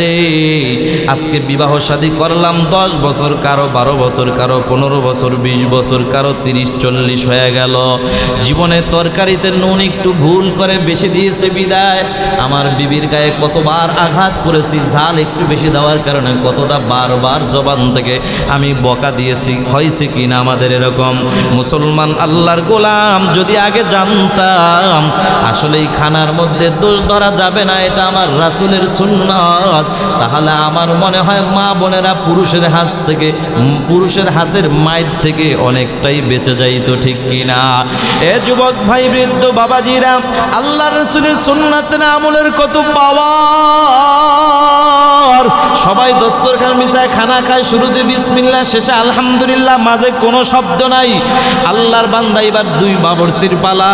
রে আজকে বিবাহ শাদী করলাম 10 বছর, কারো 12 বছর, কারো 15 বছর, 20 বছর, কারো 30-40 হয়ে গেল। জীবনে তরকারিতে নুন একটু ভুল করে বেশি দিয়েছে বিদায় আমার বিবির গায়ে কতবার আঘাত করেছি, ঝাল একটু বেশি দেওয়ার কারণে কতটা বারবার জবান থেকে আমি বকা দিয়েছি। হয়েছে কি না আমাদের এরকম? মুসলমান আল্লাহর গোলাম, যদি আগে জানতাম আসলে এই খানার মধ্যে দোষ ধরা যাবে না, এটা আমার রাসূলের সুন্নাত, তাহলে আমার মনে হয় মা বোনেরা পুরুষের হাতের মায়ের থেকে অনেকটাই বেঁচে যাইতো, ঠিক কিনা? এ যুবক ভাই, বৃদ্ধ বাবাজিরা, আল্লাহর রাসূলের সুন্নাতের আমলের কত পাওয়ার। সবাই দস্তরখান মিশায় খানা খায়, শুরুতে বিসমিল্লাহ, শেষে আলহামদুলিল্লাহ, মাঝে কোনো শব্দ নাই। আল্লাহর বান্দা এবার 2 বাবরচির পালা,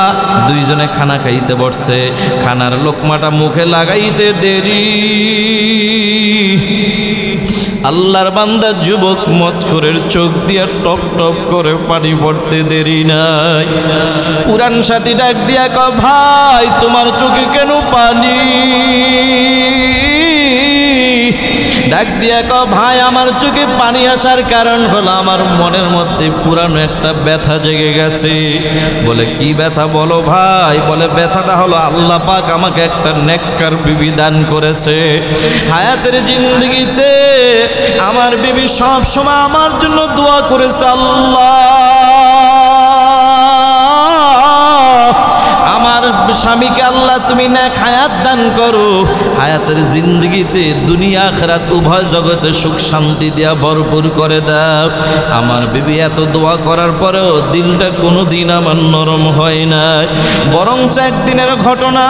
2 জনে খানা খাইতে বসছে। খানার লোকমাটা মুখে লাগাইতে দেরি, আল্লাহর বান্দা যুবক মতখোরের চোখ দিয়া টপ টপ করে পানি পড়তে দেরি নাই। পুরান সাথী ডাক দিয়া কয়, ভাই তোমার চোখে কেন পানি? ডাক দিয়া কয়, ভাই আমার চোখে পানি আসার কারণ হলো আমার মনের মধ্যে পুরানো একটা ব্যথা জেগে গেছে। বলে কি ব্যথা বলো ভাই? বলে ব্যথাটা হলো আল্লাহ পাক আমাকে একটা নেককার বিবি দান করেছে। হায়াতের জিন্দগিতে আমার বিবি সব সময় আমার জন্য দোয়া করেছে, আল্লাহ আমার স্বামীকে আল্লাহ তুমি নেক হায়াত দান করো, হায়াতের জিন্দগিতে দুনিয়া আখিরাত উভয় জগতে সুখ শান্তি দিয়া ভরপুর করে দাও। আমার বিবি এত দোয়া করার পরেও দিলটা কোনোদিন আমার নরম হয় না। বরং একদিনের ঘটনা,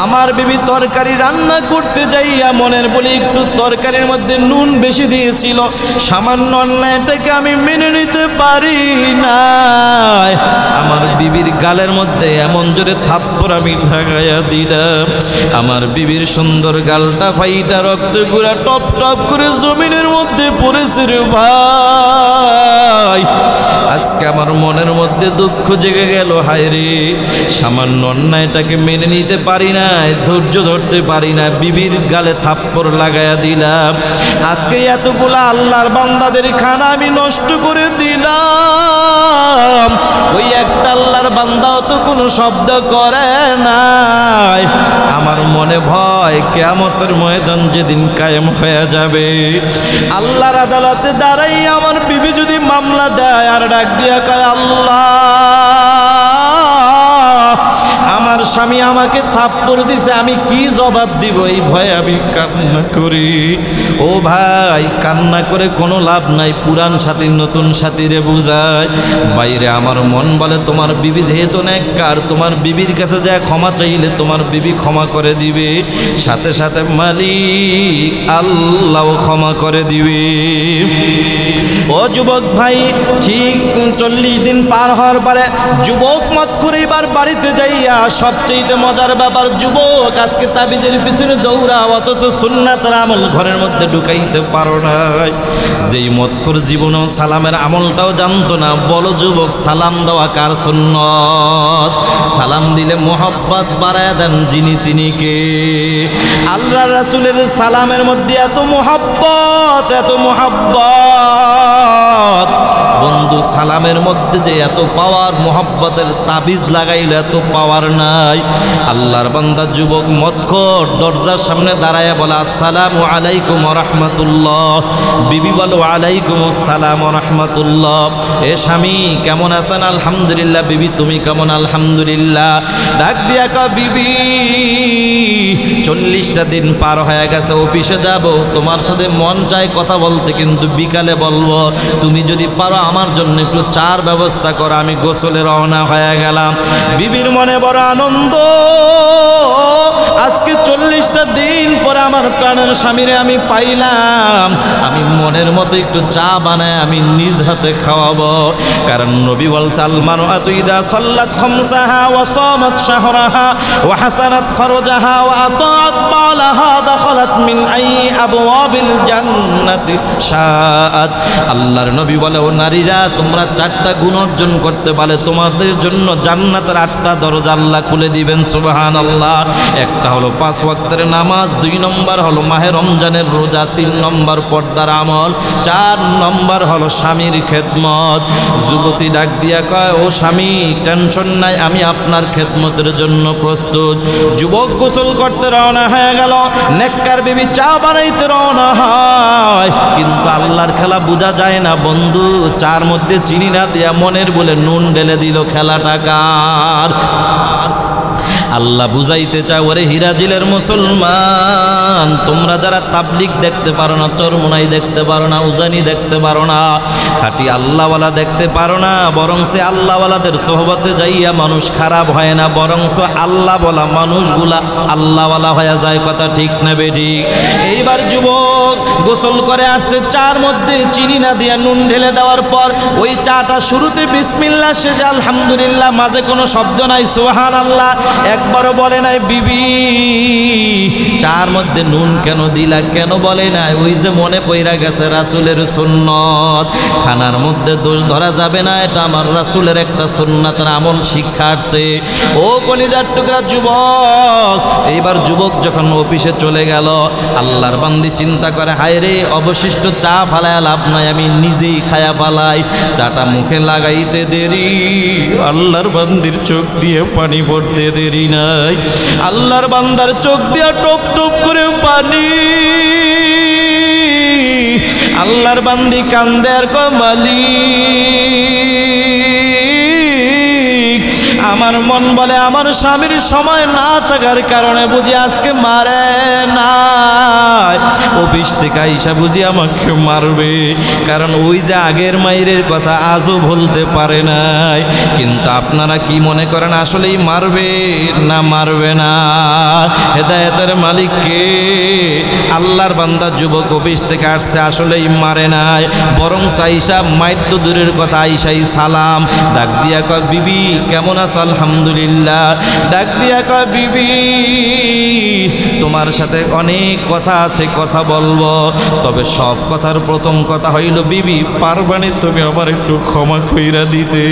আমার বিবি তরকারি রান্না করতে যাইয়া মনের বলি একটু তরকারির মধ্যে নুন বেশি দিয়েছিল। সামান্য অন্যায়টাকে আমি মেনে নিতে পারি না, আমার বিবির গালের মধ্যে এমন জোরে থাপ্পড় আমি ঢাকাইয়া দিলাম, আমার বিবির সুন্দর গালটা ফাইটা রক্ত গুড়া টপ টপ করে জমিনের মধ্যে পড়েছে রে ভাই। আজকে আমার মনের মধ্যে দুঃখ জেগে গেল, হায় রে সামান্য অন্যায়টাকে মেনে নিতে পারি না, ধৈর্য ধরতে পারি না, বিবির গালে থাপ্পড় লাগাইয়া দিলাম। আজকে এতগুলা আল্লাহর বান্দাদের খানা আমি নষ্ট করে দিলাম। ওই একটা আল্লাহর বান্দাও তো কোনো শব্দ করে নাই। আমার মনে ভয় কিয়ামতের ময়দান যেদিন কায়েম হয়ে যাবে, আল্লাহর আদালতে দাঁড়াই আমার বিবি যদি মামলা দেয় আর ডাক দিয়া কয়, আল্লাহ আমার স্বামী আমাকে থাপ্পড় দিছে, আমি কি জবাব দিব? এই ভয়ে আমি কান্না করি। ও ভাই, কান্না করে কোনো লাভ নাই। পুরান সাথী নতুন সাথীরে বুঝায়, বাইরে আমার মন বলে তোমার বিবি যেহেতু নেককার, তোমার বিবির কাছে যা ক্ষমা চাইলে তোমার বিবি ক্ষমা করে দিবে, সাথে সাথে মালিক আল্লাহ ক্ষমা করে দিবে। ও যুবক ভাই, ঠিক 40 দিন পার হওয়ার পরে যুবক মত করে এবার বাড়িতে যাইয়া, সবচেয়ে মজার ব্যাপার, যুবক আজকে তাবিজের পিছনে দৌড়া, অথচ সুন্নাতের আমল ঘরের মধ্যে ঢুকাইতে পারো নাই। যেই মতখোর জীবনেও সালামের আমলটাও জানতো না। বলো যুবক, সালাম দেওয়া কার সুন্নত? সালাম দিলে মোহাব্বত বাড়ায় দেন যিনি তিনি কে? আল্লাহ রাসূলের সালামের মধ্যে এত মোহাব্বত, এত মোহাব্বত। বন্ধু, সালামের মধ্যে যে এত পাওয়ার, মোহাব্বতের তাবিজ লাগাইলে এত পাওয়ার নাই। আল্লাহর বান্দা যুবক মতখোর দরজার সামনে দাঁড়ায় বলে, আসসালামু আলাইকুম ওয়া রাহমাতুল্লাহ। বিবি বলো, ওয়ালাইকুম আসসালাম ওয়া রাহমাতুল্লাহ। এ স্বামী কেমন আছেন? আলহামদুলিল্লাহ। বিবি তুমি কেমন? আলহামদুলিল্লাহ। ডাক দিয়া কয়, বিবি 40টা দিন পার হয়ে গেছে, অফিসে যাব, তোমার সাথে মন চায় কথা বলতে, কিন্তু বিকালে বলবো। তুমি যদি পারো আমার জন্য একটু চার ব্যবস্থা করো, আমি গোসলে রওনা হয়ে গেলাম। বিবির মনে বড় আনন্দ, আজকে 40টা দিন পরে আমার প্রাণের স্বামীরে আমি পাইলাম। আমি মনের মতো একটু চা বানায় আমি নিজ হাতে খাওয়াবো। কারণ নবী বলছে, আল মারআতু ইযা সাল্লাত খামসাহা ওয়া সামাত শাহরাহা ওয়া হাসানাত ফারজাহা ওয়া আতাআত বালাহা দাখালাত মিন আই আবওয়াবিল জান্নাতি শাআত। আল্লাহর নবী বলে, ও নারী নারীরা তোমরা 4টা গুণ অর্জন করতে পারলে তোমাদের জন্য জান্নাতের 8টা দরজা আল্লাহ খুলে দিবেন সুবহানাল্লাহ। একটা হলো 5 ওয়াক্তের নামাজ, 2 নম্বর হলো মাহে রমজানের রোজা, 3 নম্বর পর্দার আমল, 4 নম্বর হলো স্বামীর খেদমত। যুবতী ডাক দিয়া কয়, ও স্বামী টেনশন নাই, আমি আপনার খেদমতের জন্য প্রস্তুত। যুবক গোসল করতে রওনা হয়ে গেল, নেককার বিবি চা বানাইতে রওনা হয়, কিন্তু আল্লাহর খেলা বোঝা যায় না বন্ধু। চার মধ্যে চিনি না দিয়া মনের বলে নুন ঢেলে দিল, খেলাটা কার? আল্লাহ বুঝাইতে চায়, ওরে হিরাজিলের মুসলমান, তোমরা যারা তাবলিগ দেখতে পারো না, চরমোনাই দেখতে পারো না, উজানি দেখতে পারো না, খাঁটি আল্লাহওয়ালা দেখতে পারো না, বরং সে আল্লাহওয়ালাদের সোহবতে যাইয়া মানুষ খারাপ হয় না, বরং আল্লাহ বলা মানুষগুলা আল্লাহওয়ালা হয়ে যায়। কথা ঠিক না বেঠিক? এইবার যুবক গোসল করে আসছে, চার মধ্যে চিনি না দিয়া নুন ঢেলে দেওয়ার পর ওই চাটা শুরুতে বিসমিল্লাহ, শেষে আলহামদুলিল্লাহ, মাঝে কোনো শব্দ নাই, সুবহানাল্লাহ একবারও বলে নাই। বিবি চার মধ্যে নুন কেন দিলা, কেন বলে নাই? ওই যে মনে পইরা গেছে রাসূলের সুন্নত, খানার মধ্যে দোষ ধরা যাবে না, এটা আমার রাসূলের একটা সুন্নাতের আমল শিক্ষা আসছে। ও কলিজার টুকরা যুবক, এইবার যুবক যখন অফিসে চলে গেল, আল্লাহর বান্দি চিন্তা করে, হায় রে অবশিষ্ট চা ফালায় লাভ নাই, আমি নিজেই খায়া ফালাই। চাটা মুখে লাগাইতে দেরি, আল্লাহর বান্দির চোখ দিয়ে পানি পড়তে দেরি নাই, আল্লাহর বান্দার চোখ দিয়ে টপ টপ করে পানি। আল্লাহর বান্দি কান্দে আর কয়, মালিক আমার মন বলে আমার স্বামীর সময় না থাকার কারণে বুঝি আজকে মারে না, অফিস থেকে আইসা বুঝি আমাকে মারবে, কারণ ওই যে আগের মাইরের কথা আজও বলতে পারে নাই। কিন্তু আপনারা কি মনে করেন আসলেই মারবে না মারবে না? হেদায়েতের মালিককে আল্লাহর বান্দা যুবক অফিস থেকে আসছে, আসলেই মারে নাই, বরং আইসা মাইর তো দূরের কথা, আইসাই সালাম ডাক দিয়া কয়, বিবি কেমন আছো? আলহামদুলিল্লাহ। ডাক দিয়া কয়, বিবি তোমার সাথে অনেক কথা আছে, কথা বলবো, তবে সব কথার প্রথম কথা হইল, বিবি পারবানি তুমি আমার একটু ক্ষমা কইরা দিতে।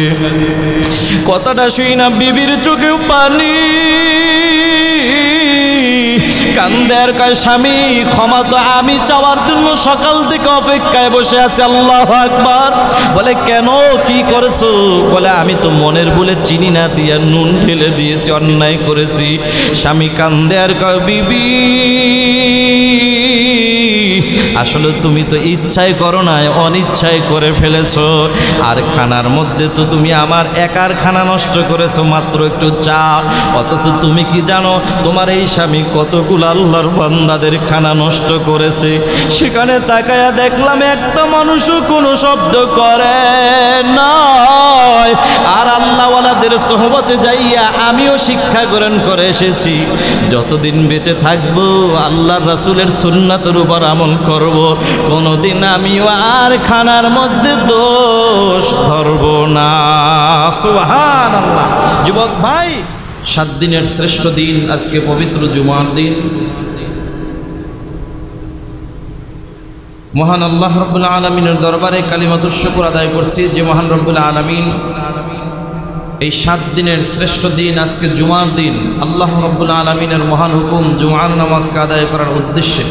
কথাটা শুই না বিবির চোখে পানি, কান্দের কয়, স্বামী ক্ষমা তো আমি চাওয়ার জন্য সকাল থেকে অপেক্ষায় বসে আছি। আল্লাহু আকবার। বলে কেন, কি করেছো? বলে আমি তো মনের বলে চিনি না দিয়া নুন ঢেলে দিয়েছি, অন্যায় করেছি। স্বামী কান্দে আর কয়, বিবি আসলে তুমি তো ইচ্ছায় করো না, অনিচ্ছায় করে ফেলেছো। আর খানার মধ্যে তো তুমি আমার একার খানা নষ্ট করেছো, মাত্র একটু চা। অথচ তুমি কি জানো তোমার এই স্বামী কতগুলো আল্লাহর বান্দাদের খানা নষ্ট করেছে? সেখানে তাকায়া দেখলাম একটা মানুষও কোনো শব্দ করে নয়। আর আল্লাহওয়ালাদের সোহবতে যাইয়া আমিও শিক্ষা গ্রহণ করে এসেছি, যতদিন বেঁচে থাকবো আল্লাহর রাসূলের সুন্নাতের উপর আমল করব, কোনোদিন আমিও আর খানার মধ্যে দোষ ধরব না। সুবহানাল্লাহ। যুবক ভাই, 7 দিনের শ্রেষ্ঠ দিন আজকে পবিত্র জুমার দিন। মহান আল্লাহ রব্বুল আলামিনের দরবারে কালিমাতুশ শুকর আদায় করছি যে মহান রব্বুল আলামিন এই 7 দিনের শ্রেষ্ঠ দিন আজকে জুমার দিন আল্লাহ রব্বুল আলামিনের মহান হুকুম জুমার নামাজকে আদায় করার উদ্দেশ্যে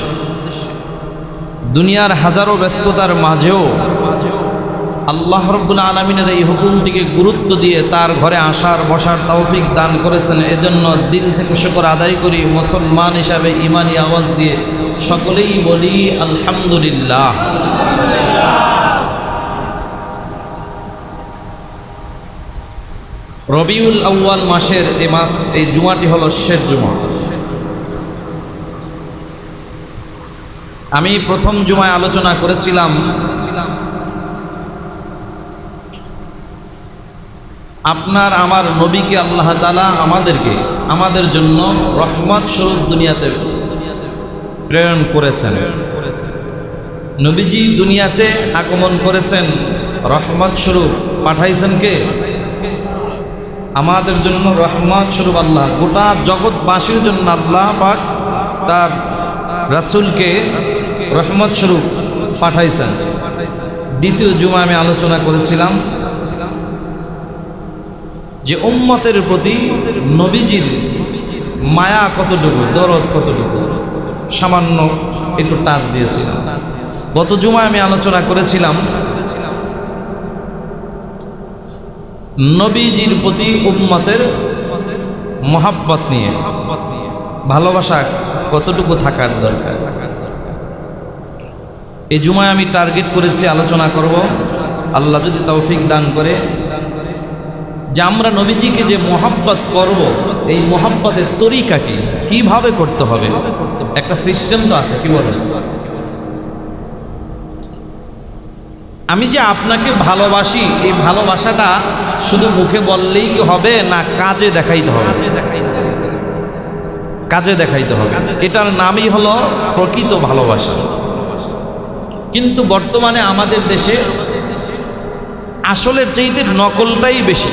দুনিয়ার হাজারো ব্যস্ততার মাঝেও আল্লাহ রব্বুল আলামিনের এই হুকুমটিকে গুরুত্ব দিয়ে তার ঘরে আসার বসার তৌফিক দান করেছেন। এজন্য দিল থেকে শুকর আদায় করি, মুসলমান হিসাবে ইমানি আওয়াজ দিয়ে সকলেই বলি আলহামদুলিল্লাহ। রবিউল আউয়াল মাসের এই জুমাটি হলো শেষ জুমা। আমি প্রথম জুমায় আলোচনা করেছিলাম আপনার আমার নবীকে আল্লাহ তাআলা আমাদের জন্য রহমত স্বরূপ দুনিয়াতে প্রেরণ করেছেন। নবীজি দুনিয়াতে আগমন করেছেন রহমত স্বরূপ, পাঠাইছেন কে? আমাদের জন্য রহমত স্বরূপ আল্লাহ, গোটা জগৎবাসীর জন্য আল্লাহ পাক তার রাসূলকে রহমত স্বরূপ পাঠাইছেন। দ্বিতীয় জুমা আমি আলোচনা করেছিলাম যে উম্মতের প্রতি নবীজির মায়া কতটুকু, দরদ কতটুকু, সামান্য একটু টাচ দিয়েছিলাম। গত জুমায় আমি আলোচনা করেছিলাম নবীজির প্রতি উম্মতের মহাব্বত নিয়ে, ভালোবাসা কতটুকু থাকার দরকার। এই জুমায় আমি টার্গেট করেছি, আলোচনা করব আল্লাহ যদি তৌফিক দান করে, যে আমরা নবীজিকে যে মহাব্বত করব, এই মহাব্বতের তরিকা কি, কিভাবে করতে হবে, একটা সিস্টেম তো আছে, কি বলেন? আমি যে আপনাকে ভালোবাসি, এই ভালোবাসাটা শুধু মুখে বললেই কি হবে, না কাজে দেখাইতে হবে? কাজে দেখাইতে হবে। এটার নামই হলো প্রকৃত ভালোবাসা। কিন্তু বর্তমানে আমাদের দেশে আসলের চাইতে নকলটাই বেশি,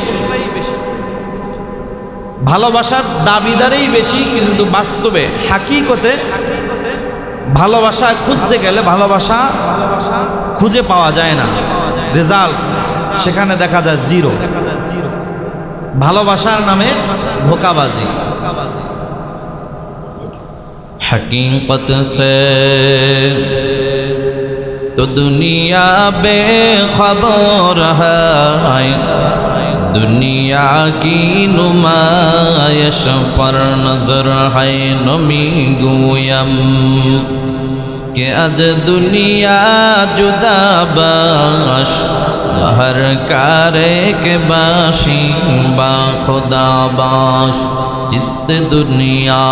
ভালোবাসার দাবিদারেই বেশি, কিন্তু বাস্তবে হাকিকতে ভালোবাসা খুঁজতে গেলে ভালোবাসা খুঁজে পাওয়া যায় না। রেজাল্ট সেখানে দেখা যায় জিরো। ভালোবাসার নামে ধোঁকাবাজি। हकीकत से तो दुनिया बेखबर है, दुनिया की नुमाइश पर नजर है नमी गुयम कि आज दुनिया जुदा बाश हर कारे के बाशी बा खुदा बाश जिस्त दुनिया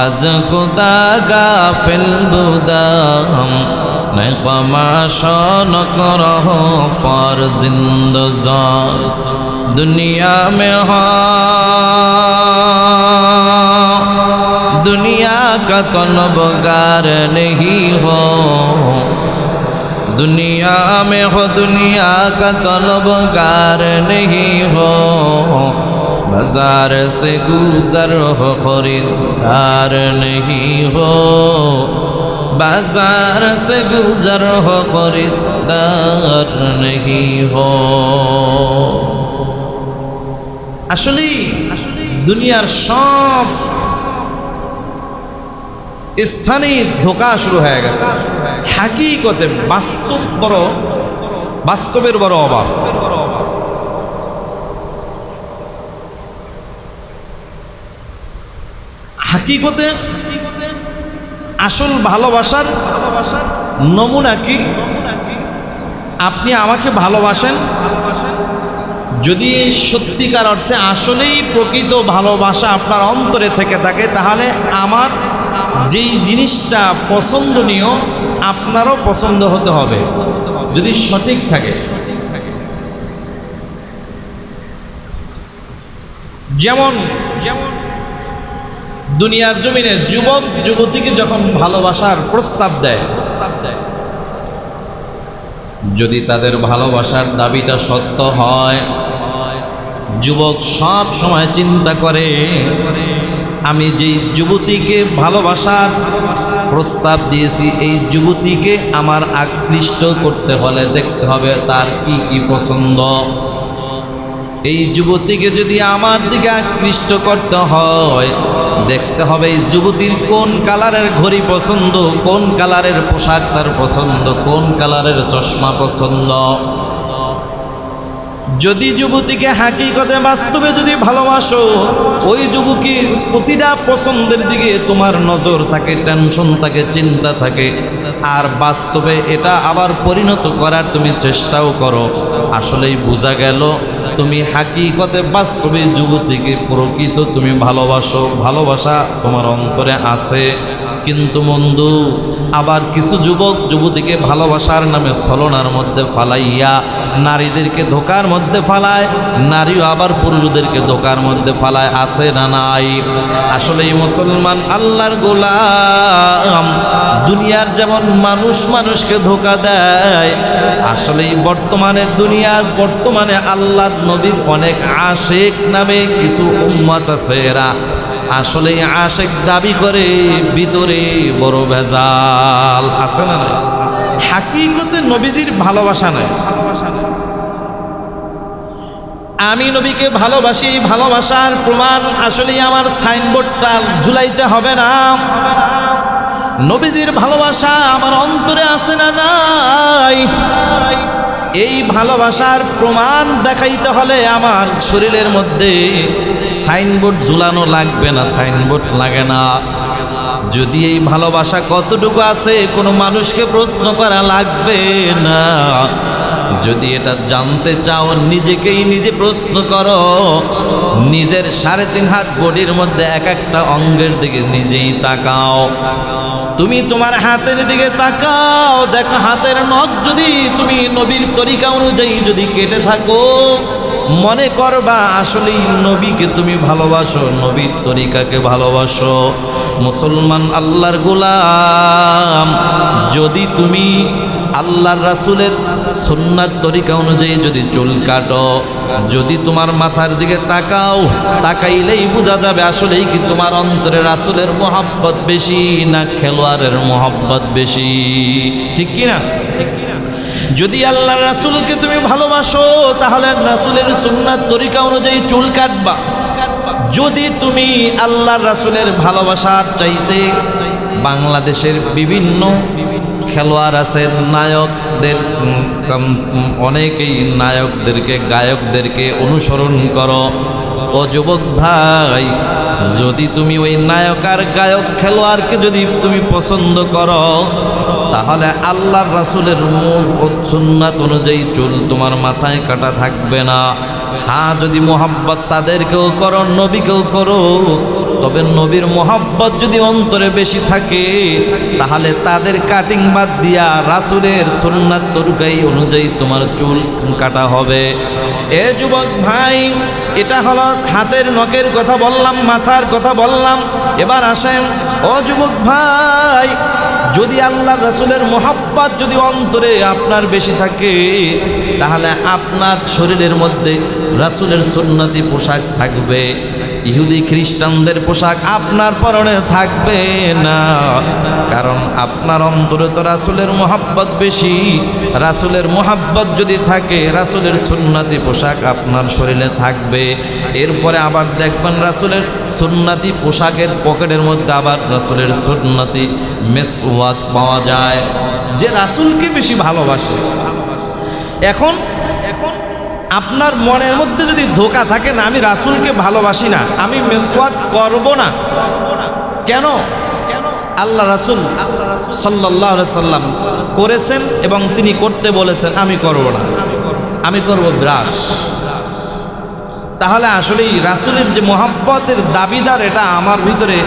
از خدا غافل بودم نقماشا نکرہو پر زندزان دنیا میں ہاں دنیا کا طلبگار نہیں ہو دنیا میں ہو دنیا کا طلبگار نہیں ہو बाजार से गुजर हो खरीदार नहीं हो बाजार से गुजर हो खरीदार नहीं हो। আসলে দুনিয়ার সব স্থানে ধোঁকা শুরু হয়ে গেছে। হাকিকতে বাস্তবের বড় অভাব। হাকিকতে আসল ভালোবাসার নমুনা কি? আপনি আমাকে ভালোবাসেন, যদি সত্যিকার অর্থে আসলেই প্রকৃত ভালোবাসা আপনার অন্তরে থেকে থাকে, তাহলে আমার যেই জিনিসটা পছন্দনীয় আপনারও পছন্দ হতে হবে, যদি সঠিক থাকে। যেমন দুনিয়ার জমিনে যুবক যুবতীকে যখন ভালোবাসার প্রস্তাব দেয়, যদি তাদের ভালোবাসার দাবিটা সত্য হয়, যুবক সব সময় চিন্তা করে আমি যেই যুবতীকে ভালোবাসার প্রস্তাব দিয়েছি, এই যুবতীকে আমার আকৃষ্ট করতে হলে দেখতে হবে তার কি কি পছন্দ। এই যুবতীকে যদি আমার দিকে আকৃষ্ট করতে হয়, দেখতে হবে এই যুবতীর কোন কালারের ঘড়ি পছন্দ, কোন কালারের পোশাক তার পছন্দ, কোন কালারের চশমা পছন্দ। যদি যুবতীকে হাকিকতে বাস্তবে যদি ভালোবাসো, ওই যুবতীর প্রতিটা পছন্দের দিকে তোমার নজর থাকে, টেনশন থাকে, চিন্তা থাকে, আর বাস্তবে এটা আবার পরিণত করার তুমি চেষ্টাও করো, আসলেই বোঝা গেল তুমি হাকিকতে বাস্তবে যুবতীকে প্রকৃত তুমি ভালোবাসো, ভালোবাসা তোমার অন্তরে আছে। কিন্তু বন্ধু, আবার কিছু যুবক যুবতীকে ভালোবাসার নামে ছলনার মধ্যে ফালাইয়া নারীদেরকে ধোকার মধ্যে ফালায়, নারীও আবার পুরুষদেরকে ধোকার মধ্যে ফালায়, আছে না নাই? আসলে মুসলমান আল্লাহর গোলাম, দুনিয়ার যেমন মানুষ মানুষকে ধোকা দেয়, আসলে বর্তমানে আল্লাহর নবীর অনেক আশেক নামে কিছু উম্মত আছে, এরা আসলে আশেক দাবি করে, ভিতরে বড় ভেজাল আছে না নাই? হাকিকতে নবীজির ভালোবাসা নয়। আমি নবীকে ভালোবাসি, ভালোবাসার প্রমাণ আসলে আমার সাইনবোর্ডটা ঝুলাইতে হবে না। নবীজির ভালোবাসা আমার অন্তরে আছে না নাই, এই ভালোবাসার প্রমাণ দেখাইতে হলে আমার শরীরের মধ্যে সাইনবোর্ড ঝুলানো লাগবে না, সাইনবোর্ড লাগে না। যদি এই ভালোবাসা কতটুকু আছে কোনো মানুষকে প্রশ্ন করা লাগবে না। যদি এটা জানতে চাও নিজেকেই নিজে প্রশ্ন করো, নিজের 3.5 হাত বডির মধ্যে এক একটা অঙ্গের দিকে নিজেই তাকাও। তুমি তোমার হাতের দিকে তাকাও, দেখো হাতের নখ যদি তুমি নবীর তরিকা অনুযায়ী যদি কেটে থাকো, মনে করবা আসলেই নবীকে তুমি ভালোবাসো, নবীর তরিকাকে ভালোবাসো। মুসলমান আল্লাহর গোলাম, যদি তুমি আল্লাহর রাসূলের সুন্নাত তরিকা অনুযায়ী যদি চুল কাটো, যদি তোমার মাথার দিকে তাকাও, তাকাইলেই বোঝা যাবে আসলেই কি তোমার অন্তরে রাসূলের মোহাব্বত বেশি না খেলোয়াড়ের মোহাব্বত বেশি, ঠিক কিনা? যদি আল্লাহর রাসূলকে তুমি ভালোবাসো তাহলে রাসূলের সুন্নাত তরিকা অনুযায়ী চুল কাটবা। যদি তুমি আল্লাহর রাসূলের ভালোবাসার চাইতে বাংলাদেশের বিভিন্ন খেলোয়াড় আছেন, নায়কদের অনেকেই নায়কদেরকে গায়কদেরকে অনুসরণ করো, ও যুবক ভাই, যদি তুমি ওই নায়ক আর গায়ক খেলোয়াড়কে যদি তুমি পছন্দ করো তাহলে আল্লাহর রাসূলের সুন্নাত অনুযায়ী চুল তোমার মাথায় কাটা থাকবে না। হ্যাঁ, যদি মোহাব্বত তাদেরকেও করো, নবীকেও করো, তবে নবীর মোহাব্বত যদি অন্তরে বেশি থাকে তাহলে তাদের কাটিং বাদ দিয়া রাসূলের সুন্নাত তরিকাই অনুযায়ী তোমার চুল কাটা হবে। এ যুবক ভাই, এটা হলো হাতের নখের কথা বললাম, মাথার কথা বললাম। এবার আসেন ও যুবক ভাই, যদি আল্লাহর রাসূলের মোহাব্বত যদি অন্তরে আপনার বেশি থাকে তাহলে আপনার শরীরের মধ্যে রাসূলের সুন্নতি পোশাক থাকবে, ইহুদি খ্রিস্টানদের পোশাক আপনার পরনে থাকবে না। কারণ আপনার অন্তরে তো রাসূলের মোহাব্বত বেশি। রাসূলের মোহাব্বত যদি থাকে রাসূলের সুন্নতি পোশাক আপনার শরীরে থাকবে। এরপরে আবার দেখবেন রাসূলের সুন্নতি পোশাকের পকেটের মধ্যে আবার রাসূলের সুন্নতি মেসওয়াক পাওয়া যায়, যে রাসূলকে বেশি ভালোবাসে। এখন আপনার মনের মধ্যে যদি ধোঁকা থাকে না, আমি রাসূলকে ভালোবাসি না, আমি মেসওয়াক করব না, কেন? আল্লাহ রাসূল সাল্লাল্লাহু আলাইহি সাল্লাম করেছেন এবং তিনি করতে বলেছেন, আমি করব না, আমি করব ব্রাশ। তাহলে আসলেই রাসূলের যে মোহাব্বতের দাবিদার, এটা আমার ভিতরে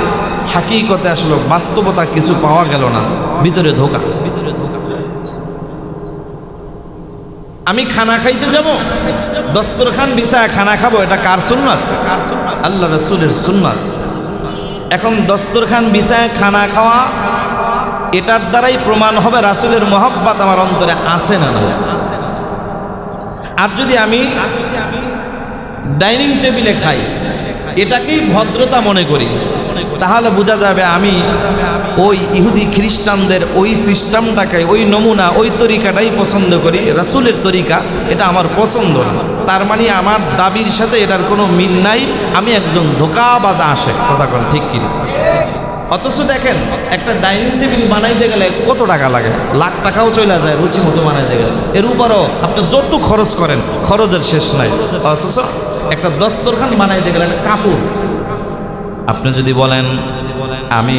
হাকিকতে আসলে বাস্তবতা কিছু পাওয়া গেল না, ভিতরে ধোঁকা। আমি খানা খাইতে যাব, দস্তরখান বিছায়া খানা খাবো, এটা কার সুন্নাত? আল্লাহ রাসূলের সুন্নাত। এখন দস্তরখান বিছায়া খানা খাওয়া, এটার দ্বারাই প্রমাণ হবে রাসূলের মোহাব্বত আমার অন্তরে আছে না। আর যদি আমি ডাইনিং টেবিলে খাই, এটাকেই ভদ্রতা মনে করি, তাহলে বোঝা যাবে আমি ওই ইহুদি খ্রিস্টানদের ওই সিস্টেমটাকে, ওই নমুনা, ওই তরিকাটাই পছন্দ করি। রাসূলের তরিকা এটা আমার পছন্দ না, তার মানে আমার দাবির সাথে এটার কোনো মিল নাই, আমি একজন ধোঁকাবাজ আসে, কথা কোন ঠিক কিনা? অথচ দেখেন একটা ডাইনিং টেবিল বানাইতে গেলে কত টাকা লাগে, লাখ টাকাও চলে যায় রুচি মতো বানাইতে গেলে। এর উপরও আপনি যত খরচ করেন, খরচের শেষ নাই। অথচ একটা দস্তরখান বানাইতে গেলে একটা কাপড়, আপনি যদি বলেন আমি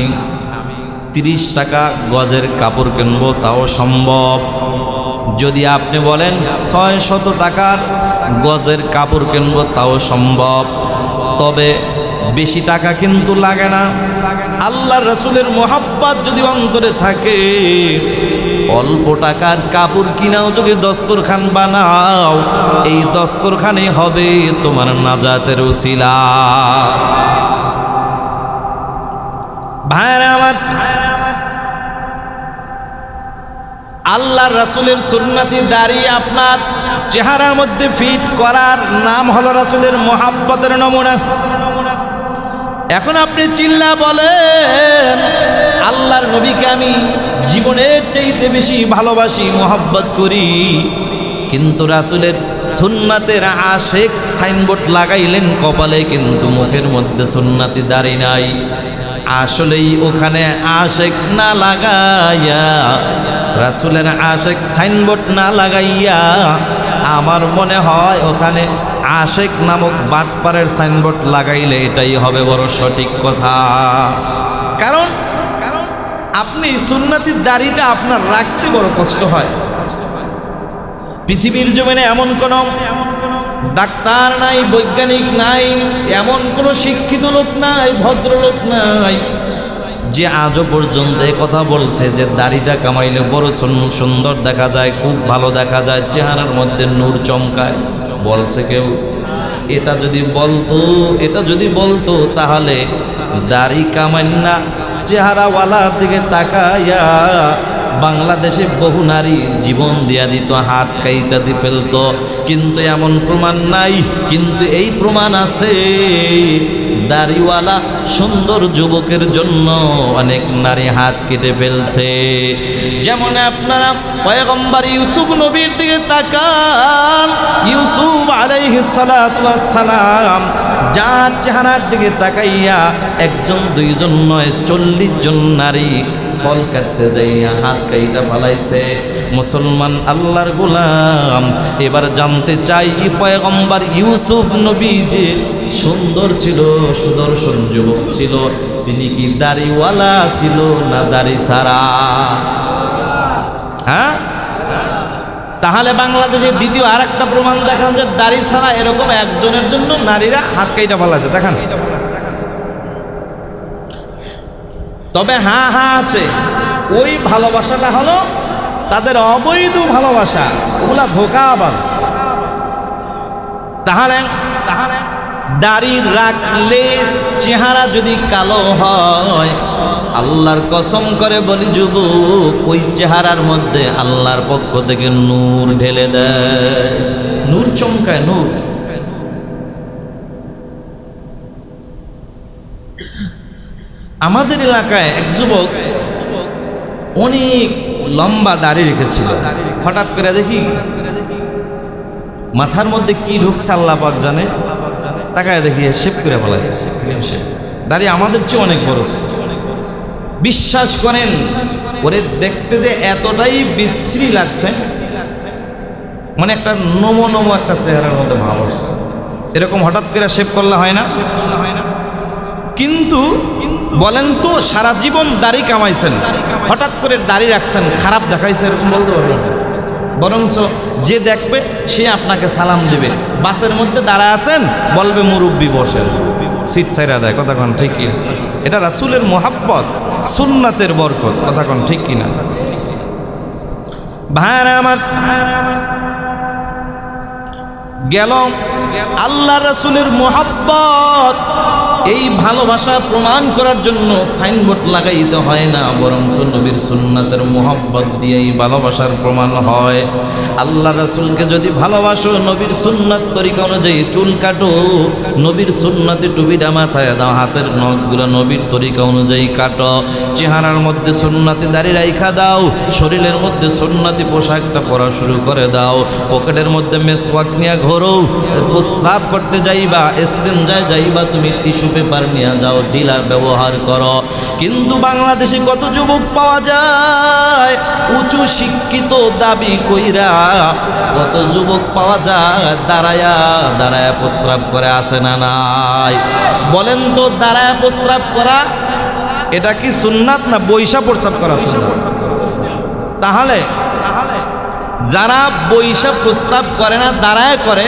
30 টাকা গজের কাপড় কিনবো, তাও সম্ভব। যদি আপনি বলেন 600 টাকার গজের কাপড় কিনবো, তাও সম্ভব। তবে বেশি টাকা কিন্তু লাগে না। আল্লাহর রাসূলের মোহাব্বত যদি অন্তরে থাকে, অল্প টাকার কাপড় কিনাও যদি দস্তরখান বানাও, এই দস্তরখানে হবে তোমার নাজাতের উসিলা। ভাইরা আমার, আল্লাহর রাসূলের সুন্নতি দাড়ি আপনার চেহারার মধ্যে ফিট করার নাম হলো রাসূলের মোহাব্বতের নমুনা। এখন আপনি চিল্লা বলেন, আল্লাহর নবীকে আমি জীবনের চাইতে বেশি ভালোবাসি, মোহাব্বত করি, কিন্তু রাসূলের সুন্নাতের আশেক সাইনবোর্ড লাগাইলেন কপালে, কিন্তু মুখের মধ্যে সুন্নাতি দাড়ি নাই। আসলেই ওখানে আশেক না লাগাইয়া, রাসূলের আশেক সাইনবোর্ড না লাগাইয়া, আমার মনে হয় ওখানে আশেক নামক বাটপারের সাইনবোর্ড লাগাইলে এটাই হবে বড় সঠিক কথা। কারণ আপনি সুন্নতি দাড়িটা আপনার রাখতে বড় কষ্ট হয়। পৃথিবীর জমিনে এমন কোন ডাক্তার নাই, বৈজ্ঞানিক নাই, এমন কোন শিক্ষিত লোক নাই, ভদ্রলোক নাই যে আজও পর্যন্ত কথা বলছে যে দাড়িটা কামাইলে বড় সুন্দর দেখা যায়, খুব ভালো দেখা যায়, চেহারার মধ্যে নূর চমকায়, বলছে কেউ? এটা যদি বলতো তাহলে দাড়ি কামাই না চেহারাওয়ালার দিকে তাকাইয়া বাংলাদেশে বহু নারী জীবন দিয়া দিত, হাত কাইটা দিয়ে ফেলতো, কিন্তু এমন প্রমাণ নাই। কিন্তু এই প্রমাণ আছে, দাড়িওয়ালা সুন্দর যুবকের জন্য অনেক নারী হাত কেটে ফেলছে। যেমন আপনারা পয়গম্বর ইউসুফ নবীর দিকে তাকান, ইউসুফ আলাইহিস সালাতু ওয়াস সালাম যার চেহারার দিকে তাকাইয়া একজন দুইজন নয় 40 জন নারী ফল কাটতে যাইয়া হাত কাইটা ফালাইছে। মুসলমান আল্লাহর গোলাম, এবার জানতে চাই পয়গম্বর ইউসুফ নবী যে সুন্দর ছিল, সুদর্শন যুবক ছিল, তিনি কি দাড়িওয়ালা ছিল না দাড়ি ছাড়া? হ্যাঁ, তাহলে বাংলাদেশের দ্বিতীয় আর একটা প্রমাণ দেখান যে দাড়ি ছাড়া এরকম একজনের জন্য নারীরা হাত কাইটা ফালাইছে, দেখান। তবে হ্যাঁ আছে, ওই ভালোবাসাটা হলো তাদের অবৈধ ভালোবাসা, ওগুলা ধোঁকাবাজ। তাহলে দাড়ি রাখলে চেহারা যদি কালো হয়, আল্লাহর কসম করে বলি যুবক, ওই চেহারার মধ্যে আল্লাহর পক্ষ থেকে নূর ঢেলে দেয়, নূর চমকায়, নূর। আমাদের এলাকায় এক যুবক অনেক লম্বা দাড়ি রেখেছিল, হঠাৎ করে দেখি মাথার মধ্যে কি ঢুকছে আল্লাহ পাক জানে, তাকায় দেখি শেভ করে ফেলাইছে, দাড়ি আমাদের চেয়ে অনেক বড়। বিশ্বাস করেন, ওরে দেখতে যে এতটাই বিশ্রী লাগছে, মানে একটা নমো একটা চেহারার মধ্যে ভাব আসছে। এরকম হঠাৎ করে শেভ করলে হয় না? কিন্তু বলেন তো, সারা জীবন দাড়ি কামাইছেন, হঠাৎ করে দাড়ি রাখছেন, খারাপ দেখাইছে এরকম বলতে পারবেন? বরঞ্চ যে দেখবে সে আপনাকে সালাম দিবে। বাসের মধ্যে দাঁড়া আছেন, বলবে মুরব্বি বসেন, সিট ছাইরা দেয়, কথা কোন ঠিক কিনা? এটা রাসূলের মোহাব্বত, সুন্নাতের বরকত, কথা কোন ঠিক কিনা? ভাইরা আমার, গেল আল্লাহ রাসূলের মোহাব্বত। এই ভালোবাসা প্রমাণ করার জন্য সাইনবোর্ড লাগাইতে হয় না, বরং নবীর সুন্নাতের মোহাব্বত দিয়েই ভালোবাসার প্রমাণ হয়। আল্লাহ রাসূলকে যদি ভালোবাসো, নবীর সুন্নাত তরিকা অনুযায়ী চুল কাটো, নবীর সুন্নাতে টুপিটা মাথায় দাও, হাতের নখগুলো নবীর তরিকা অনুযায়ী কাটো, চেহারার মধ্যে সুন্নাতি দাড়ি রাইখা দাও, শরীরের মধ্যে সুন্নাতি পোশাকটা পরা শুরু করে দাও, পকেটের মধ্যে মেসওয়াক নিয়ে ঘোরো, প্রস্রাব করতে যাইবা, ইস্তেনজায় যাইবা, তুমি টিস্যু পেপার নিয়ে যাও, ঢিলা ব্যবহার করো। কিন্তু বাংলাদেশে কত যুবক পাওয়া যায় উঁচু শিক্ষিত দাবি কইরা, কত যুবক পাওয়া যায় দাঁড়ায়া প্রস্রাব করে, আসে না নাই? বলেন তো, দাঁড়ায়া প্রস্রাব করা এটা কি সুন্নাত না বৈশা প্রস্রাব করা সুন্নাত? তাহলে যারা বৈশা প্রস্রাব করে না, দাঁড়ায় করে,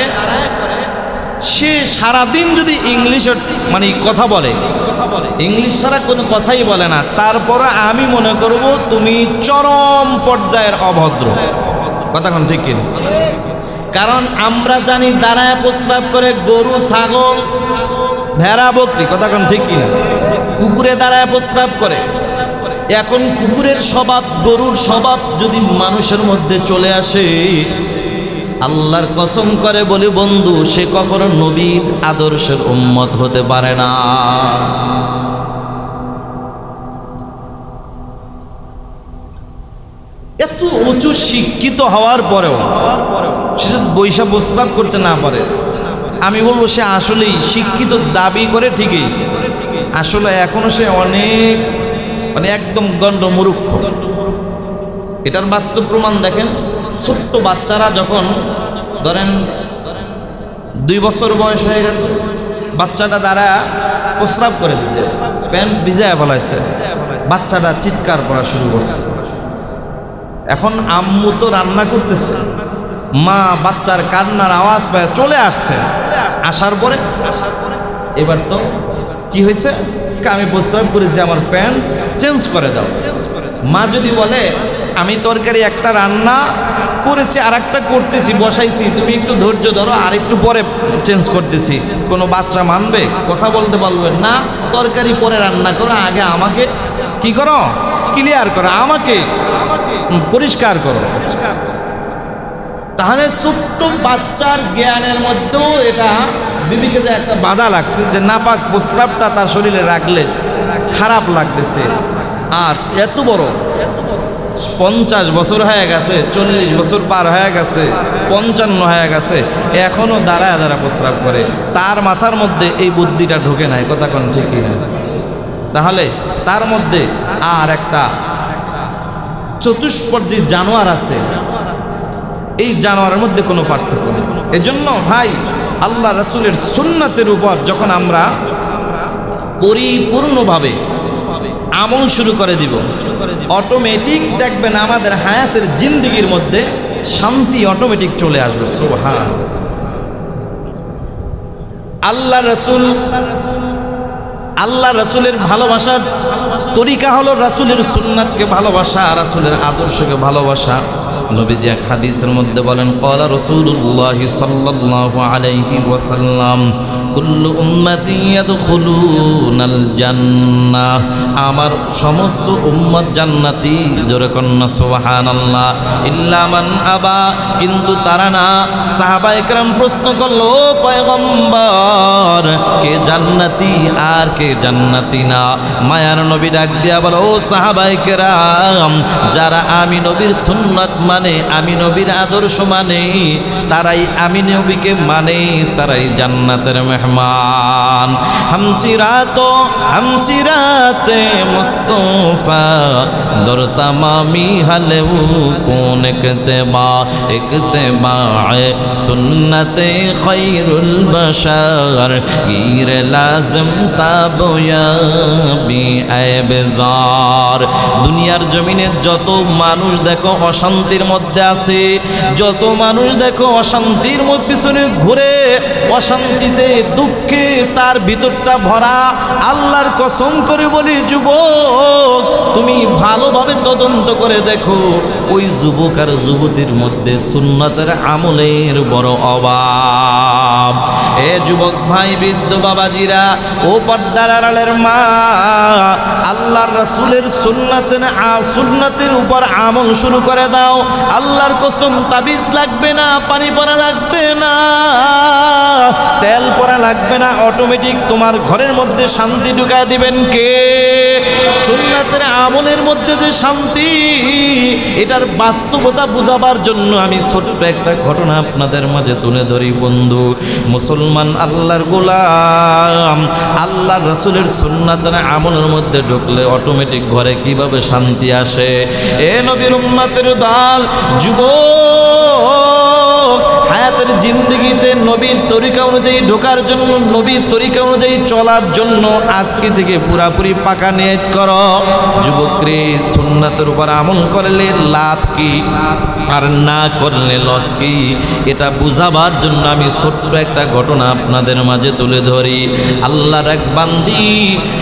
সে সারাদিন যদি ইংলিশে মানে কথা বলে, ইংলিশ ছাড়া কোনো কথাই বলে না, তারপরে আমি মনে করব তুমি চরম পর্যায়ের অভদ্র, কথা কোন ঠিক কিনা? কারণ আমরা জানি দাঁড়ায় প্রস্রাব করে গরু, ছাগল, ভেড়া, বকরি, কথা কোন ঠিক কিনা? কুকুরে দাঁড়ায় প্রস্রাব করে। এখন কুকুরের স্বভাব, গরুর স্বভাব যদি মানুষের মধ্যে চলে আসে, আল্লাহর কসম করে বলি বন্ধু, সে কখনো নবীর আদর্শের উম্মত হতে পারে না। এত উঁচু শিক্ষিত হওয়ার পরেও সে যদি বৈশা প্রস্রাব করতে না পারে, আমি বলবো সে আসলেই শিক্ষিত দাবি করে ঠিকই, আসলে এখনো সে অনেক একদম গণ্ডমূর্খ। এটার বাস্তব প্রমাণ দেখেন, ছোট্ট বাচ্চারা যখন ধরেন 2 বছর বয়স হয়ে গেছে, বাচ্চাটা দ্বারা প্রস্রাব করে দিচ্ছে, প্যান্ট ভিজায় ফেলাইছে, বাচ্চাটা চিৎকার করা শুরু করছে। এখন আম্মু তো রান্না করতেছে, মা বাচ্চার কান্নার আওয়াজ পায় চলে আসছে, আসার পরে এবার তো কি হয়েছে, আমি প্রস্রাব করেছি, আমার প্যান্ট চেঞ্জ করে দাও। মা যদি বলে আমি তরকারি একটা রান্না করেছি আর একটা করতেছি, বসাইছি, তুমি একটু ধৈর্য ধরো, আর একটু পরে চেঞ্জ করতেছি, কোনো বাচ্চা মানবে? কথা বলতে পারবে না। তরকারি পরে রান্না করো, আগে আমাকে কি করো, ক্লিয়ার করো, আমাকে পরিষ্কার করো। তাহলে ছোট্ট বাচ্চার জ্ঞানের মধ্যেও এটা বিবিকে যে একটা বাধা লাগছে যে নাপাক প্রস্রাবটা তার শরীরে রাখলে খারাপ লাগতেছে। আর এত বড় 50 বছর হয়ে গেছে, 40 বছর পার হয়ে গেছে, 55 হয়ে গেছে, এখনো দাঁড়ায় দাঁড়া প্রস্রাব করে, তার মাথার মধ্যে এই বুদ্ধিটা ঢোকে নাই। কথা কোন ঠিকই না? তাহলে তার মধ্যে আর একটা চতুষ্পর্যী জানোয়ার আছে, এই জানোয়ারের মধ্যে কোনো পার্থক্য নেই। এজন্য ভাই, আল্লাহ রাসূলের সুন্নাতের উপর যখন আমরা পরিপূর্ণভাবে আমল শুরু করে দিব, অটোমেটিক দেখবেন আমাদের হায়াতের জিন্দেগির মধ্যে শান্তি অটোমেটিক চলে আসবে। সুবহানাল্লাহ। আল্লাহ রাসূলের ভালোবাসার তরিকা হলো রাসূলের সুন্নাতকে ভালোবাসা, রাসূলের আদর্শকে ভালোবাসা। নবীজি এক হাদিসের মধ্যে বলেন, ক্বালা রাসূলুল্লাহ সাল্লাল্লাহু আলাইহি ওয়াসাল্লাম, কুল্লু উম্মতি ইয়াদখুলুনাল জান্নাহ, আমার সমস্ত উম্মত জান্নাতি। জোরে কন্না সুবহানাল্লাহ। ইল্লা মান আবা, কিন্তু তারা না। সাহাবায়ে কেরাম প্রশ্ন করলো, ও পয়গম্বর, কে জান্নাতি আর কে জান্নাতি না? মায়ার নবী ডাক দিয়া বলো, ও সাহাবায়ে কেরাম, যারা আমি নবীর সুন্নাত মানে, আমি নবীর আদর্শ মানে, তারাই আমি নবীকে মানে, তারাই জান্নাতের মেহমান। হামসিরাতে মুস্তাফা দর তামামি হালেউ কোন ইকতেবায়ে সুন্নতে খায়রুল বাশার গীর লাজম তাবয়াবি আইবজার। দুনিয়ার জমিনে যত মানুষ দেখো অশান্তির মধ্যে আছে, যত মানুষ দেখো অশান্তির পিছনে ঘুরে, অশান্তিতে দুঃখে তার ভিতরটা ভরা, আল্লাহর কসম করে বলি যুবক, তুমি ভালোভাবে তদন্ত করে দেখো, ওই যুবক আর যুবতীর মধ্যে সুন্নাতের আমলের বড় অভাব। এ যুবক ভাই, বৃদ্ধ বাবাজিরা, ও পর্দার আড়ালের মা, আল্লাহর রাসূলের সুন্নাতের উপর আমল শুরু করে দাও। আল্লাহর কসম, তাবিজ লাগবে না, পানি পড়া লাগবে না, তেল পড়া লাগবে না, অটোমেটিক তোমার ঘরের মধ্যে শান্তি ঢুকায় দিবেন কে? সুন্নাতের আমলের মধ্যে যে শান্তি, এটার বাস্তবতা বুঝাবার জন্য আমি ছোট্ট একটা ঘটনা আপনাদের মাঝে তুলে ধরি। বন্ধু মুসলমান, আল্লাহর গোলাম, আল্লাহর রাসূলের সুন্নাতের আমলের মধ্যে ঢুকলে অটোমেটিক ঘরে কিভাবে শান্তি আসে। এ নবীর উম্মতের দল, যুবক, হায়াতের জিন্দেগিতে নবীর তরিকা অনুযায়ী ঢোকার জন্য, নবীর তরিকা অনুযায়ী চলার জন্য আজকে থেকে পুরাপুরি পাকা নিয়ত করো। যুবক রে, সুন্নাতের উপর আমল করলে লাভ কি আর না করলে লস কি, এটা বুঝাবার জন্য আমি ছোট্ট একটা ঘটনা আপনাদের মাঝে তুলে ধরি। আল্লাহর এক বান্দি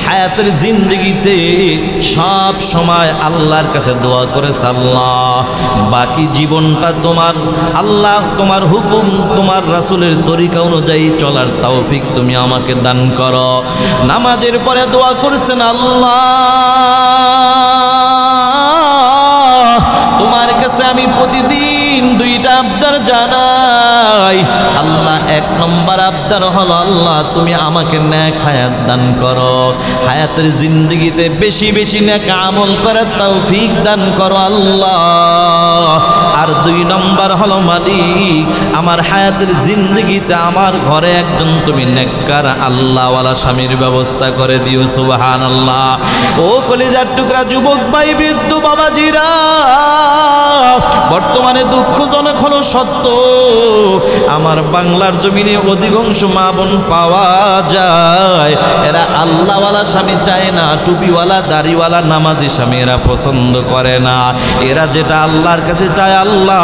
হায়াতের জিন্দেগিতে সব সময় আল্লাহর কাছে দোয়া করেছে, আল্লাহ বাকি জীবনটা তোমার, আল্লাহ তোমার হুকুম, তোমার রাসূলের তরিকা অনুযায়ী চলার তৌফিক তুমি আমাকে দান করো। নামাজের পরে দোয়া করেছেন, আল্লাহ তোমার কাছে আমি প্রতিদিন 2টা আবদার জানাই, আল্লাহ আল্লাহ এক নম্বর আবদার হলো আল্লাহ তুমি আমাকে নেক হায়াত দান করো, হায়াতের জিন্দগিতে বেশি বেশি নেক আমল করার তৌফিক দান করো আল্লাহ। আর দুই নম্বর হলো মালিক আমার হায়াতের জিন্দগিতে আমার ঘরে একজন তুমি নেককার আল্লাহওয়ালা স্বামীর ব্যবস্থা করে দিও। সুবহানাল্লাহ। ও কলিজার টুকরা যুবক ভাই বৃদ্ধ বাবাজিরা, বর্তমানে দুঃখজনক হলো সত্য আমার বাংলার জমিনে অধিকাংশ মা বোন পাওয়া যায় এরা আল্লাহওয়ালা স্বামী চায় না, টুপিওয়ালা দাড়িওয়ালা নামাজি স্বামী এরা পছন্দ করে না। এরা যেটা আল্লাহর কাছে চায়, আল্লাহ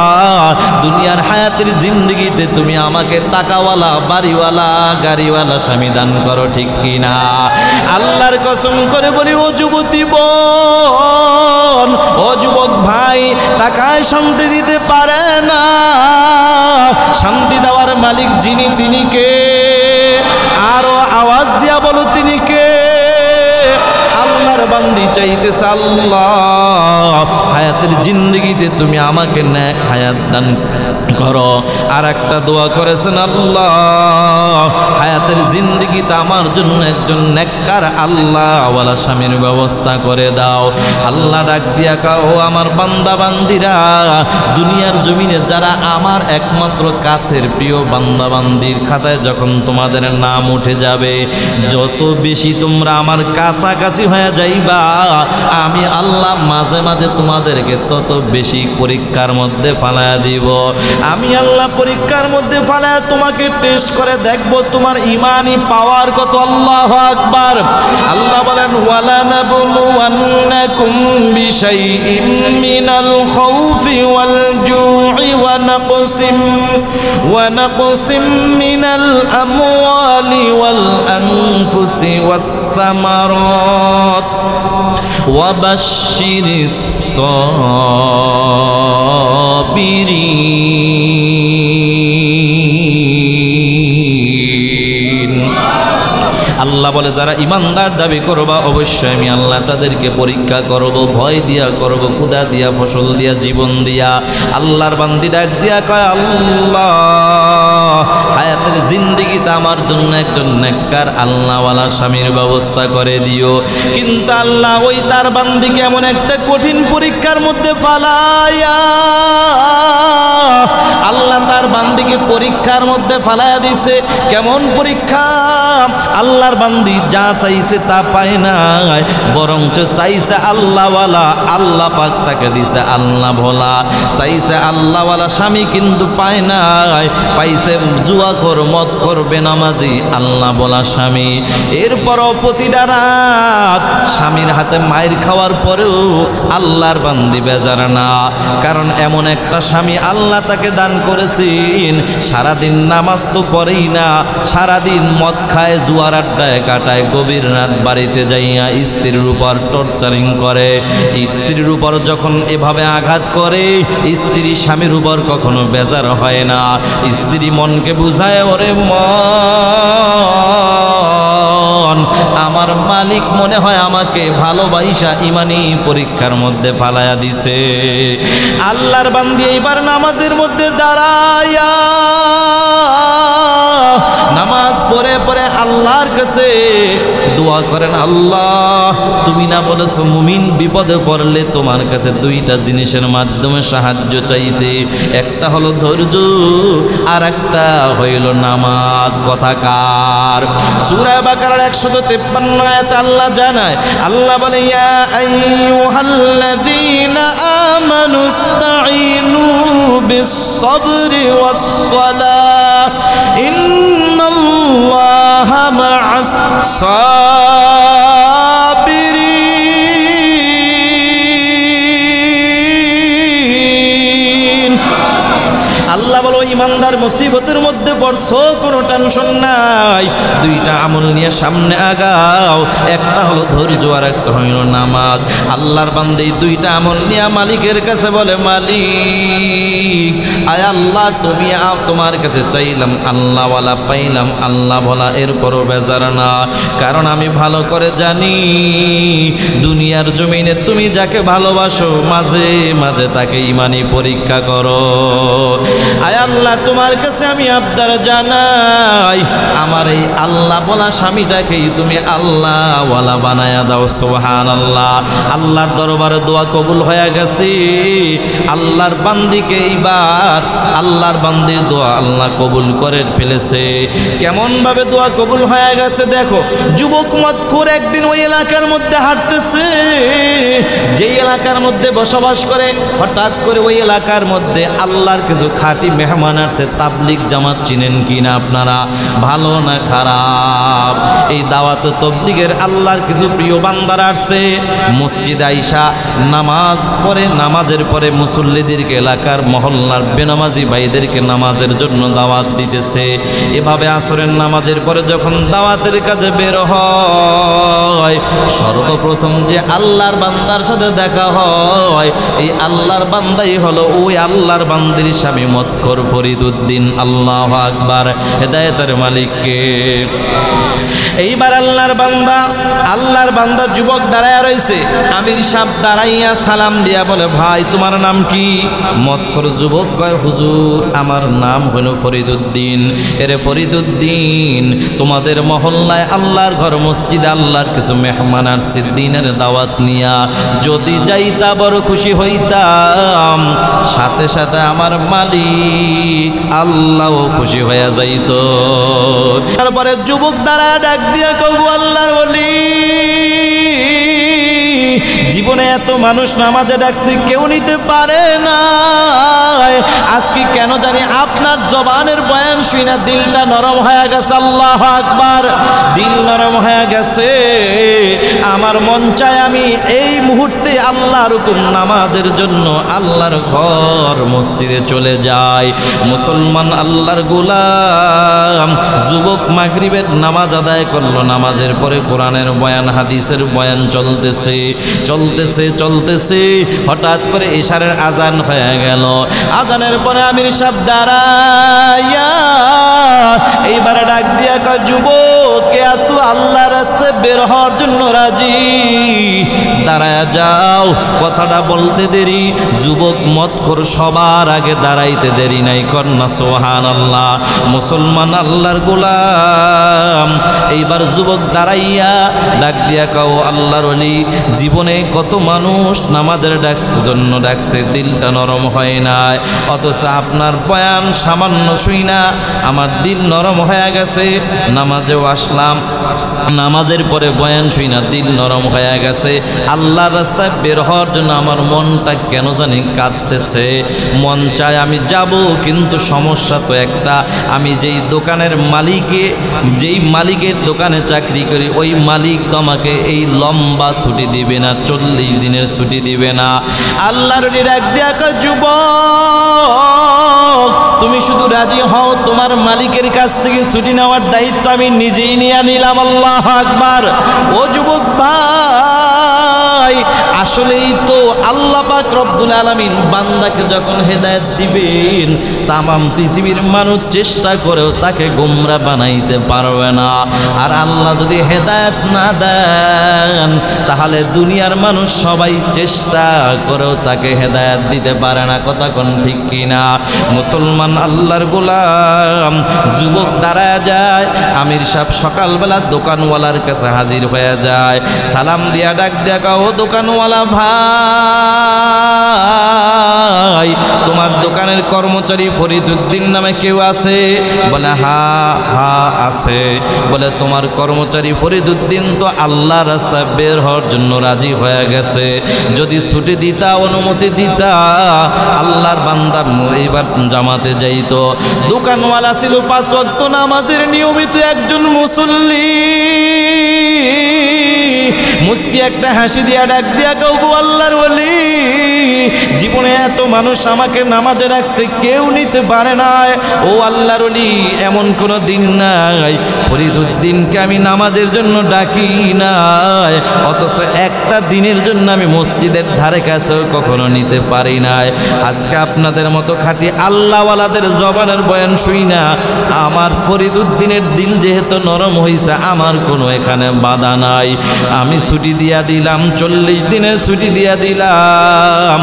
দুনিয়ার হায়াতের জিন্দগিতে তুমি আমাকে টাকাওয়ালা বাড়িওয়ালা গাড়িওয়ালা স্বামী দান করো, ঠিক কিনা? আল্লাহর কসম করে বলি ও যুবতী বোন, ও যুবক ভাই, টাকায় শান্তি দিতে পারে না, শান্তি দেওয়ার মালিক যিনি তিনি কে? আরো আওয়াজ দিয়া বলো তিনি কে? আল্লাহর বান্দি চাইতেছে আল্লাহ হায়াতের জিন্দগিতে তুমি আমাকে নেক হায়াত দান করো। আর একটা দোয়া করেছেন আল্লাহ হায়াতের জিন্দগিতে আমার জন্য একজন নেককার আল্লাহওয়ালা স্বামীর ব্যবস্থা করে দাও। আল্লাহ ডাক দিয়া কাও আমার বান্দা বান্দিরা, দুনিয়ার জমিনে যারা আমার একমাত্র কাছের প্রিয় বান্দা বান্দির খাতায় যখন তোমাদের নাম উঠে যাবে, যত বেশি তোমরা আমার কাছাকাছি হয়ে যাইবা আমি আল্লাহ মাঝে মাঝে তোমাদেরকে তত বেশি পরীক্ষার মধ্যে ফালায়া দিব। আমি আল্লাহ পরীক্ষার মধ্যে ফালায়া তোমাকে টেস্ট করে দেখবো তোমার ইমানি পাওয়ার কত। আল্লাহু আকবার। আল্লাহ বলেন ওয়ালা নাবলুওয়ান্নাকুম বিশাইইম মিনাল খাউফি ওয়াল জু'i ওয়া নাকসিম মিনাল আমওয়ালি ওয়াল আনফুসি ওয়াস সামারাত ওয়া বাশশিরিস সাবিরিন। আল্লাহ বলে যারা ইমানদার দাবি করবা অবশ্যই আমি আল্লাহ তাদেরকে পরীক্ষা করব, ভয় দিয়া করব, ক্ষুধা দিয়া, ফসল দিয়া, জীবন দিয়া। আল্লাহর বান্দি ডাক দিয়া কয় আল্লাহ হায়াতের জিন্দেগিতে আমার জন্য একজন নেককার আল্লাহওয়ালা স্বামীর ব্যবস্থা করে দিও। কিন্তু আল্লাহ ওই তার বান্দিকে এমন একটা কঠিন পরীক্ষার মধ্যে ফালায়া, আল্লাহ তার বান্দিকে পরীক্ষার মধ্যে ফালায়া দিছে। কেমন পরীক্ষা? আল্লাহর বান্দি যা চাইছে তা পায় নাই, বরঞ্চ চাইছে আল্লাহওয়ালা, আল্লাহ পাক তাকে দিছে আল্লাহ ভোলা। চাইছে আল্লাহওয়ালা স্বামী কিন্তু পায় নাই, পাইছে জুয়াখোর, মদখোর, বেনামাজি আল্লাহ বলা স্বামী। এরপরও প্রতিটা রাত স্বামীর হাতে মায়ের খাওয়ার পরেও আল্লাহর বান্দি বেজার না, কারণ এমন একটা স্বামী আল্লাহ তাকে দান করেছেন সারাদিন নামাজ তো পড়েই না, সারাদিন মদ খায়, জুয়ার আড্ডায় কাটায়, গভীর রাত বাড়িতে যাইয়া স্ত্রীর উপর টর্চারিং করে। স্ত্রীর উপর যখন এভাবে আঘাত করে স্ত্রী স্বামীর উপর কখনো বেজার হয় না। স্ত্রী মনকে বুঝায় ওরে মন আমার মালিক মনে হয় আমাকে ভালোবাসা ইমানি পরীক্ষার মধ্যে ফালায়া দিছে। আল্লাহর বান্দি এইবার নামাজের মধ্যে দাঁড়ায়া নামাজ পড়ে পড়ে আল্লাহর কাছে দোয়া করেন, আল্লাহ তুমি না বলেছো মুমিন বিপদে পড়লে তোমার কাছে দুইটা জিনিসের মাধ্যমে সাহায্য চাইতে, একটা হলো ধৈর্য আর একটা হইল নামাজ। কথাকার সূরা বাকারার 153 আয়াত আল্লাহ জানায়, আল্লাহ বলে ইয়া আইয়ুহাল্লাযীনা আমানুস্তাঈনু বিস-সাবরি ওয়াস-সালাহ ইন্নাল্লাহা মা'আস-সাবিরিন। আল্লাহ বলো ইমানদার মুসিবতের মধ্যে পড়ছো, কোনো টেনশন নাই, দুইটা আমল নিয়ে সামনে আগাও, একটা হলো ধৈর্য আর একটা হইল নামাজ। আল্লাহর বান্দী দুইটা আমল নিয়ে মালিকের কাছে বলে, মালিক আয় আল্লাহ তুমি তোমার কাছে চাইলাম আল্লাহওয়ালা, পাইলাম আল্লাহ বলা, এরপরও বেজার না, কারণ আমি ভালো করে জানি দুনিয়ার জমিনে তুমি যাকে ভালোবাসো মাঝে মাঝে তাকে ইমানি পরীক্ষা করো। আয় আল্লাহ তোমার কাছে আমি আবদার জানাই, আমার এই আল্লাহ বলা স্বামীটাকেই তুমি আল্লাহ ওয়ালা বানায়া দাও। সুবহানাল্লাহ। আল্লাহর দরবারে দোয়া কবুল হয়ে গেছে। আল্লাহর বান্দিকে এইবার আল্লাহর বান্দির দোয়া আল্লাহ কবুল করে ফেলেছে। কেমন ভাবে দোয়া কবুল হয়ে গেছে দেখো। যুবক মদখুর একদিন ওই এলাকার মধ্যে হাঁটতেছে, যেই এলাকার মধ্যে বসবাস করে, হঠাৎ করে ওই এলাকার মধ্যে আল্লাহর কিছু খাঁটি মেহমান আসছে। তাবলিগ জামাত চিনেন কিনা আপনারা? ভালো না খারাপ? এই দাওয়াত তাবলিগের আল্লাহর কিছু প্রিয় বান্দারা আসছে। মসজিদ আইসা নামাজ পড়ে, নামাজের পরে মুসল্লিদেরকে, এলাকার মহল্লার বেনামাজি ভাইদেরকে নামাজের জন্য দাওয়াত দিতেছে। এভাবে আসরের নামাজের পরে যখন দাওয়াতের কাজে বের হয়, সর্বপ্রথম যে আল্লাহর বান্দার সাথে দেখা হয়, এই আল্লাহর বান্দাই হলো ওই আল্লাহর বান্দির স্বামী মদখুর ফরিদউদ্দিন। আল্লাহু আকবার। হেদায়েতের মালিককে। এইবার আল্লাহর বান্দা যুবক দাঁড়ায় রয়েছে। আমির সাহেব দাঁড়াইয়া সালাম দিয়া বলে, ভাই তোমার নাম কি? মদখুর যুবক কয়, হুজুর আমার নাম হলো ফরিদউদ্দিন। এরে ফরিদউদ্দিন, তোমাদের মহল্লায় আল্লাহর ঘর মসজিদে আল্লাহর কিছু মেহমান আসছে দিনের দাওয়াত নিয়া, যদি যাইতা বড় খুশি হইতাম। সাথে সাথে আমার মালিক আল্লাহও খুশি হয়ে যাইত। তারপরে যুবক দাঁড়ায় ডাক দিয়া কবু, আল্লাহর ওলি, জীবনে এত মানুষ নামাজে ডাকছে, কেউ নিতে পারে না। আজকে কেন জানি আপনার জবানের বয়ান শুনে দিলটা নরম হয়ে গেছে। আল্লাহু আকবার। দিল নরম হয়ে গেছে। আমার মন চায় আমি এই মুহূর্তে আল্লাহর হুকুম নামাজের জন্য আল্লাহর ঘর মসজিদে চলে যাই। মুসলমান আল্লাহর গোলাম যুবক মাগরিবের নামাজ আদায় করলো। নামাজের পরে কোরআনের বয়ান, হাদিসের বয়ান চলতেছে। হঠাৎ করে ইশারের আজান হয়ে গেল। আজানের পরে আমির সাহেব দাঁড়াইয়া এইবারে ডাক দিয়া কয়, যুবক কে আসু আল্লাহ রাস্তায় বের হওয়ার জন্য রাজি? দাঁড়ায়া যাও। কথাটা বলতে দেরি, যুবক মদখুর সবার আগে দাঁড়াইতে দেরি নাই। কন্যা সুবহানাল্লাহ। মুসলমান আল্লাহর গোলাম এইবার যুবক দাঁড়াইয়া ডাক দিয়া কও, আল্লাহর ওলি, জীবনে কত মানুষ নামাজের জন্য ডাকছে, দিলটা নরম হয় নাই, অথচ আপনার বয়ান সামান্য শুই না আমার দিল নরম হয়ে গেছে। নামাজেও আসলাম, নামাজের পরে বয়ান শুই না দিল নরম হয়ে গেছে। আল্লাহর রাস্তায় বের হওয়ার জন্য আমার মনটা কেন জানি কাঁদতেছে। মন চায় আমি যাব, কিন্তু সমস্যা তো একটা, আমি যেই দোকানের মালিকের দোকানে চাকরি করি, ওই মালিক তো আমাকে এই লম্বা ছুটি দিবে না, 40 দিনের ছুটি দিবে না। আল্লাহর ডাক দিয়া কয়, যুবক তুমি শুধু রাজি হও, তোমার মালিকের কাছ থেকে ছুটি নেওয়ার দায়িত্ব আমি নিজেই নিয়ে নিলাম। আল্লাহু আকবার। ও যুবক ভাই, আসলেই তো আল্লাহ পাক রব্বুল আলামিন বান্দাকে যখন হেদায়েত দিবেন, তামাম পৃথিবীর মানুষ চেষ্টা করেও তাকে গোমরা বানাইতে পারবে না। আর আল্লাহ যদি হেদায়েত না দেন, তাহলে দুনিয়ার মানুষ সবাই চেষ্টা করেও তাকে হেদায়েত দিতে পারে না। কথা কোন ঠিক কিনা? মুসলমান আল্লাহর গোলাম যুবক দাঁড়ায় যায়। আমির সাহেব সকালবেলা দোকানওয়ালার কাছে হাজির হয়ে যায়। সালাম দিয়া ডাক দিয়া কও, দোকানওয়ালা ভাই, তোমার দোকানের কর্মচারী ফরিদউদ্দিন নামে কেউ আছে? বলে হ্যাঁ আছে। বলে তোমার কর্মচারী ফরিদউদ্দিন তো আল্লাহ রাস্তায় বের হওয়ার জন্য রাজি হয়ে গেছে, যদি ছুটি দিতা, অনুমতি দিতা, আল্লাহর বান্দা এইবার জামাতে যাইতো। দোকানওয়ালা ছিল 5 ওয়াক্ত নামাজের নিয়মিত একজন মুসল্লি। মুস্কি একটা হাসি দিয়া ডাক দিয়া কও, আল্লাহর ওলি, জীবনে এত মানুষ আমাকে নামাজে রাখছে, কেউ নিতে পারে না। ও আল্লাহর ওলি, এমন কোনো দিন নাই ফরিদউদ্দিনকে আমি নামাজের জন্য ডাকি নাই, অথচ একটা দিনের জন্য আমি মসজিদের ধারে কাছেও কখনো নিতে পারি নাই। আজকে আপনাদের মতো খাঁটি আল্লাহওয়ালাদের জবানের বয়ান শুই না, আমার ফরিদউদ্দিনের দিল যেহেতু নরম হয়েছে, আমার কোনো এখানে বাধা নাই। আমি ছুটি দিয়া দিলাম, 40 দিনের ছুটি দিয়া দিলাম।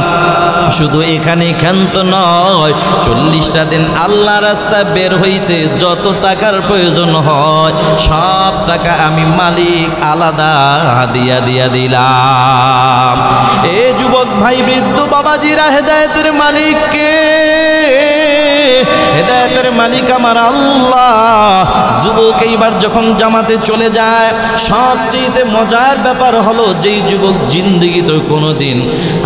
শুধু এখানে ক্ষান্ত নয়, 40টা দিন আল্লাহ রাস্তায় বের হইতে যত টাকার প্রয়োজন হয় সব টাকা আমি মালিক আলাদা দিয়া দিলাম। এ যুবক ভাই, বৃদ্ধ বাবাজিরা, হেদায়েতের মালিক কে? হেদায়েতের মালিক আমার আল্লাহ। যুবক এইবার যখন জামাতে চলে যায়, সবচেয়ে মজার ব্যাপার হলো যেই যুবক জিন্দেগিতে কোনোদিন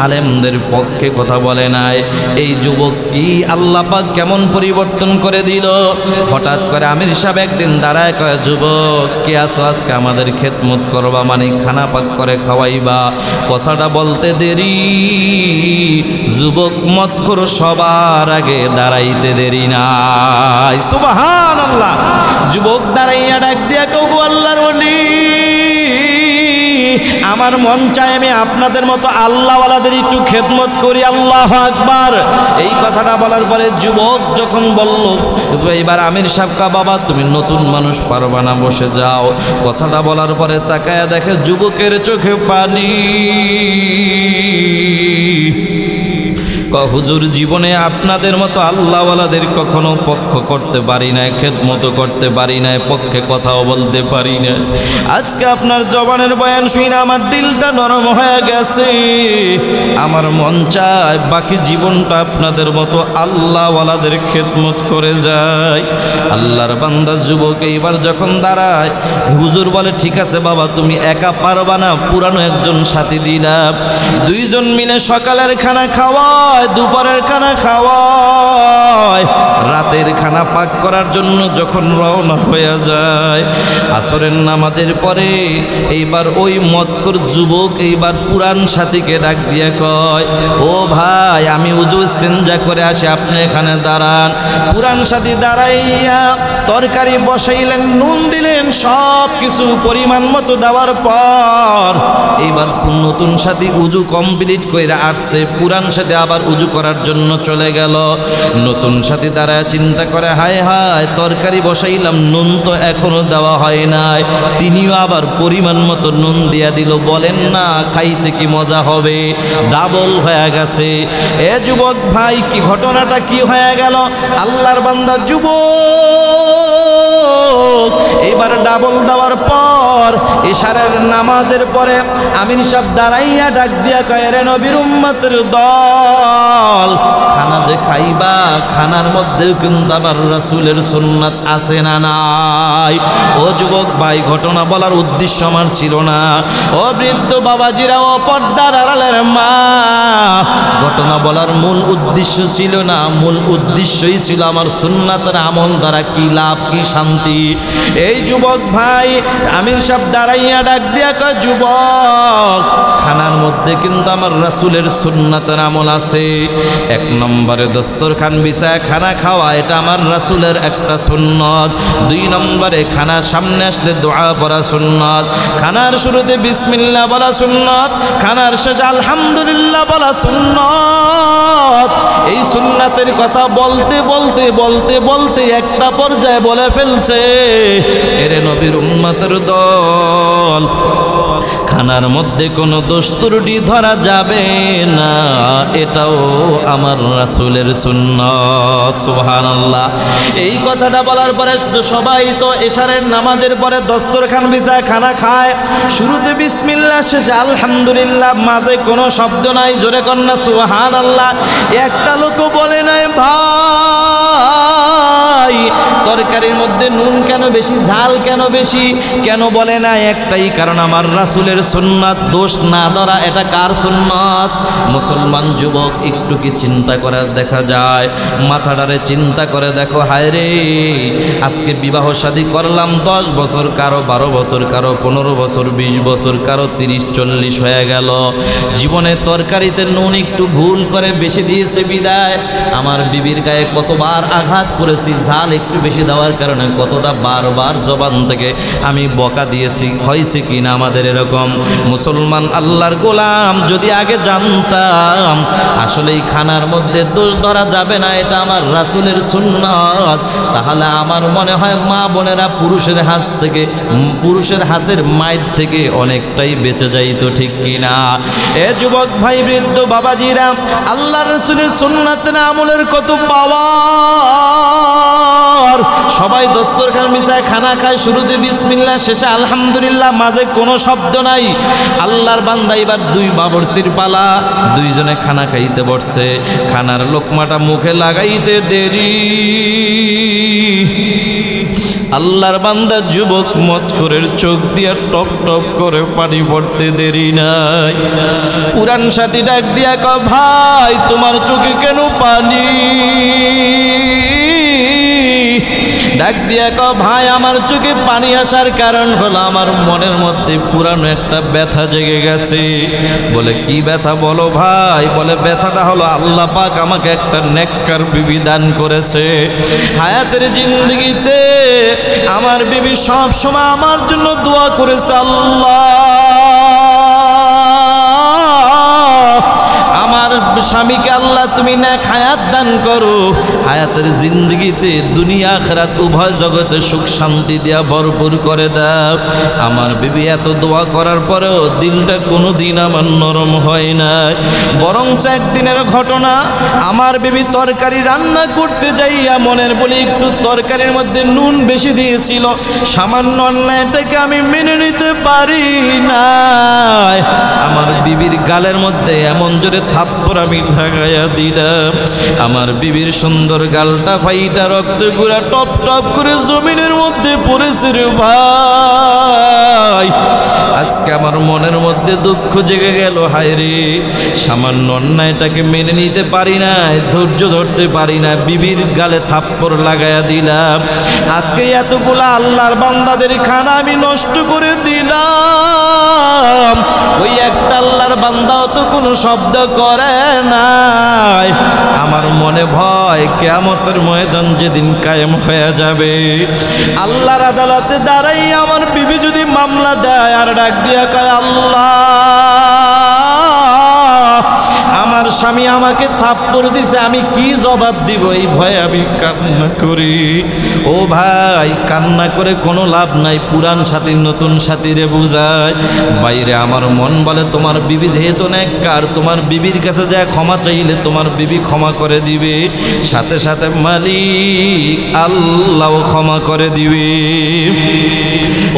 আলেমদের পক্ষে কথা বলে নাই, এই যুবক কি আল্লাহ পাক কেমন পরিবর্তন করে দিল। হঠাৎ করে আমির সাহেব একদিন দাঁড়ায় কয়, যুবক কে আছো, আজকে আমাদের খেদমত করবা, মানে খানা পাক করে খাওয়াইবা। কথাটা বলতে দেরি, যুবক মতখোর সবার আগে দাঁড়াইতে দেরি নাই। সুবহানাল্লাহ। যুবক দাঁড়াইয়া ডাক দিয়া কও, আল্লাহর ওলি, আমার মন চায় আমি আপনাদের মতো আল্লাহওয়ালাদের একটু খেদমত করি। আল্লাহু আকবার। এই কথাটা বলার পরে যুবক যখন বলল, এবার আমির সাহেব কা, বাবা তুমি নতুন মানুষ, পারবা না, বসে যাও। কথাটা বলার পরে তাকায়া দেখে যুবকের চোখে পানি। হুজুর, জীবনে আপনাদের মতো আল্লাহওয়ালাদের কখনো পক্ষ করতে পারি নাই, খেদমত করতে পারি নাই, পক্ষে কথাও বলতে পারি না। আজকে আপনার জবানের বয়ান শুনে আমার দিলটা নরম হয়ে গেছে। আমার মন চায় বাকি জীবনটা আপনাদের মতো আল্লাহওয়ালাদের খেদমত করে যায়। আল্লাহর বান্দা যুবক এইবার যখন দাঁড়ায়, হুজুর বলে, ঠিক আছে বাবা, তুমি একা পারবা না, পুরানো একজন সাথী দিলাম, 2 জন মিলে সকালের খানা খাওয়ায়, দুপুরের খানা খাওয়ায়, রাতের খানা পাক করার জন্য যখন রওনা হয়ে যায়, আসরের নামাজের পরে এইবার ওই মতকর যুবক এইবার পুরান সাথীকে ডাক দিয়ে কয়, ও ভাই, আমি উজু ইস্তেঞ্জা করে আসি, আপনি এখানে দাঁড়ান। পুরান সাথী দাঁড়াইয়া তরকারি বসাইলেন, নুন দিলেন, সব কিছু পরিমাণ মতো দেওয়ার পর এইবার নতুন সাথী উজু কমপ্লিট করে আসছে, পুরান সাথী আবার উজু করার জন্য চলে গেল। নতুন সাথী দাঁড়ায় চিন্তা করে, হায় হায়, তরকারি বসাইলাম, নুন তো এখনো দেওয়া হয় নাই, তিনিও আবার পরিমাণ মতো নুন দিয়া দিল। বলেন না খাইতে কি মজা হবে, ডাবল হয়ে গেছে। এ যুবক ভাই, কি ঘটনাটা কি হয়ে গেল? আল্লাহর বান্দা যুবক এবার ডাবল দেওয়ার পর ইশারার নামাজের পরে আমিন সাহেব দাঁড়াইয়া ডাক দিয়া কয়, রে নবীর উম্মতের দল, খানা যে খাইবা, খানার মধ্যেও কিন্তু আমার রাসূলের সুন্নাত আছে না নাই? ও যুবক ভাই, ঘটনা বলার উদ্দেশ্য আমার ছিল না। ও বৃদ্ধ বাবাজিরা, ও পর্দার আড়ালের মা, ঘটনা বলার মূল উদ্দেশ্য ছিল না। মূল উদ্দেশ্যই ছিল আমার সুন্নাতের আমল দ্বারা কি লাভ, কি শান্তি। এই যুবক ভাই আমির সাহেব দাঁড়াইয়া ডাক দিয়া কয়, যুবক, খানার মধ্যে কিন্তু আমার রাসূলের সুন্নাতের আমল আছে। 1 নম্বরে দস্তরখান বিছায় খানা খাওয়া, এটা আমার রাসূলের একটা সুন্নত। 2 নম্বরে খানা সামনে আসলে দোয়া পড়া সুন্নত। খানার শুরুতে বিসমিল্লাহ বলা সুন্নত, খানার শেষে আলহামদুলিল্লাহ বলা সুন্নত। এই সুন্নাতের কথা বলতে বলতে বলতে বলতে একটা পর্যায়ে বলে ফেলছে, এরে নবীর উম্মতের দল, খানার মধ্যে কোনো দোষ ত্রুটি ধরা যাবে না, এটাও আমার রাসূলের সুন্নাত। সুবহানাল্লাহ। এই কথাটা বলার পরে সবাই তো এশারের নামাজের পরে দস্তরখান বিছায় খানা খায়, শুরুতে বিসমিল্লাহ, শেষে আলহামদুলিল্লাহ, মাঝে কোনো শব্দ নাই। জোরে কন্যা সুবহানাল্লাহ। একটা লোকও বলে নাই, ভাই তরকারির মধ্যে নুন কেন বেশি, ঝাল কেন বেশি, কেন বলে না? একটাই কারণ, আমার রাসূলের সুন্নাত। দোষ না ধরা, এটা কার সুন্নাত? মুসলমান যুবক, একটু কি চিন্তা করে দেখা যায়? মাথাটারে চিন্তা করে দেখো, হায় রে, আজকে বিবাহ শাদী করলাম 10 বছর, কারো 12 বছর, কারো 15 বছর, 20 বছর, কারো 30-40 হয়ে গেল। জীবনে তরকারিতে নুন একটু ভুল করে বেশি দিয়েছে বিদায় আমার বিবির গায়ে কতবার আঘাত করেছি, ঝাল একটু বেশি বেশি দেওয়ার কারণে কতটা বারবার জবান থেকে আমি বকা দিয়েছি, হয়েছে কি না আমাদের এরকম? মুসলমান আল্লাহর গোলাম, যদি আগে জানতাম আসলে এই খানার মধ্যে দোষ ধরা যাবে না, এটা আমার রাসূলের সুন্নাত, তাহলে আমার মনে হয় মা বোনেরা পুরুষের হাতের মায়ের থেকে অনেকটাই বেঁচে যাইতো, ঠিক কিনা? এ যুবক ভাই, বৃদ্ধ বাবাজিরা, আল্লাহ রাসূলের সুন্নাতের আমলের কত পাওয়ার! সবাই দস্তরখান বিছায় খানা খায়, শুরুতে বিসমিল্লাহ, শেষে আলহামদুলিল্লাহ, মাঝে কোনো শব্দ নাই। আল্লাহর বান্দা এবার দুই বাবরচির পালা, দুইজনে খানা খাইতে বসছে। খানার লোকমাটা মুখে লাগাইতে দেরি, আল্লাহর বান্দা যুবক মতখোরের চোখ দিয়ে টপ টপ করে পানি পড়তে দেরি নাই। পুরান সাথী ডাক দিয়া কয়, ভাই তোমার চোখে কেন পানি? ডাক দিয়া কয়, ভাই আমার চোখে পানি আসার কারণ হলো আমার মনের মধ্যে পুরানো একটা ব্যথা জেগে গেছে। বলে কি ব্যথা বলো ভাই? বলে ব্যথাটা হলো আল্লাহ পাক আমাকে একটা নেককার বিবি দান করেছে। হায়াতের জিন্দগিতে আমার বিবি সব সময় আমার জন্য দোয়া করেছে, আল্লাহ আমার স্বামীকে আল্লাহ তুমি নেক হায়াত দান করো, হায়াতের জিন্দগিতে দুনিয়া আখিরাত উভয় জগতে সুখ শান্তি দিয়া ভরপুর করে দাও। আমার বিবি এত দোয়া করার পরেও দিলটা কোনোদিন আমার নরম হয় নাই। বরঞ্চ একদিনের ঘটনা, আমার বিবি তরকারি রান্না করতে যাইয়া মনের বলি একটু তরকারির মধ্যে নুন বেশি দিয়েছিল, সামান্য অন্যায়টাকে আমি মেনে নিতে পারি না। আমার বিবির গালের মধ্যে এমন জোরে থাপ্পড় আমি ঢাকাইয়া দিলাম, আমার বিবির সুন্দর গালটা ফাইটা রক্ত গুড়া টপ টপ করে জমিনের মধ্যে পড়েছে রে ভাই। আজকে আমার মনের মধ্যে দুঃখ জেগে গেল, হায় রে, সামান্য অন্যায়টাকে মেনে নিতে পারি না, ধৈর্য ধরতে পারি না, বিবির গালে থাপ্পড় লাগাইয়া দিলাম। আজকে এতগুলা আল্লাহর বান্দাদের খানা আমি নষ্ট করে দিলাম। ওই একটা আল্লাহর বান্দাও তো কোনো শব্দ করে নাই। আমার মনে ভয় কিয়ামতের ময়দান যেদিন কায়েম হয়ে যাবে, আল্লাহর আদালতে দাঁড়াই আমার বিবি যদি মামলা দেয় আর ডাক দিয়া কয়, আল্লাহ আমার স্বামী আমাকে থাপ্পড় দিছে, আমি কি জবাব দিব? এই ভয়ে আমি কান্না করি। ও ভাই, কান্না করে কোনো লাভ নাই, পুরান সাথী নতুন সাথীরে বুঝায়। বাইরে আমার মন বলে তোমার বিবি যেহেতু নেককার, তোমার বিবির কাছে যা ক্ষমা চাইলে তোমার বিবি ক্ষমা করে দিবে, সাথে সাথে মালিক আল্লাহ ক্ষমা করে দিবে।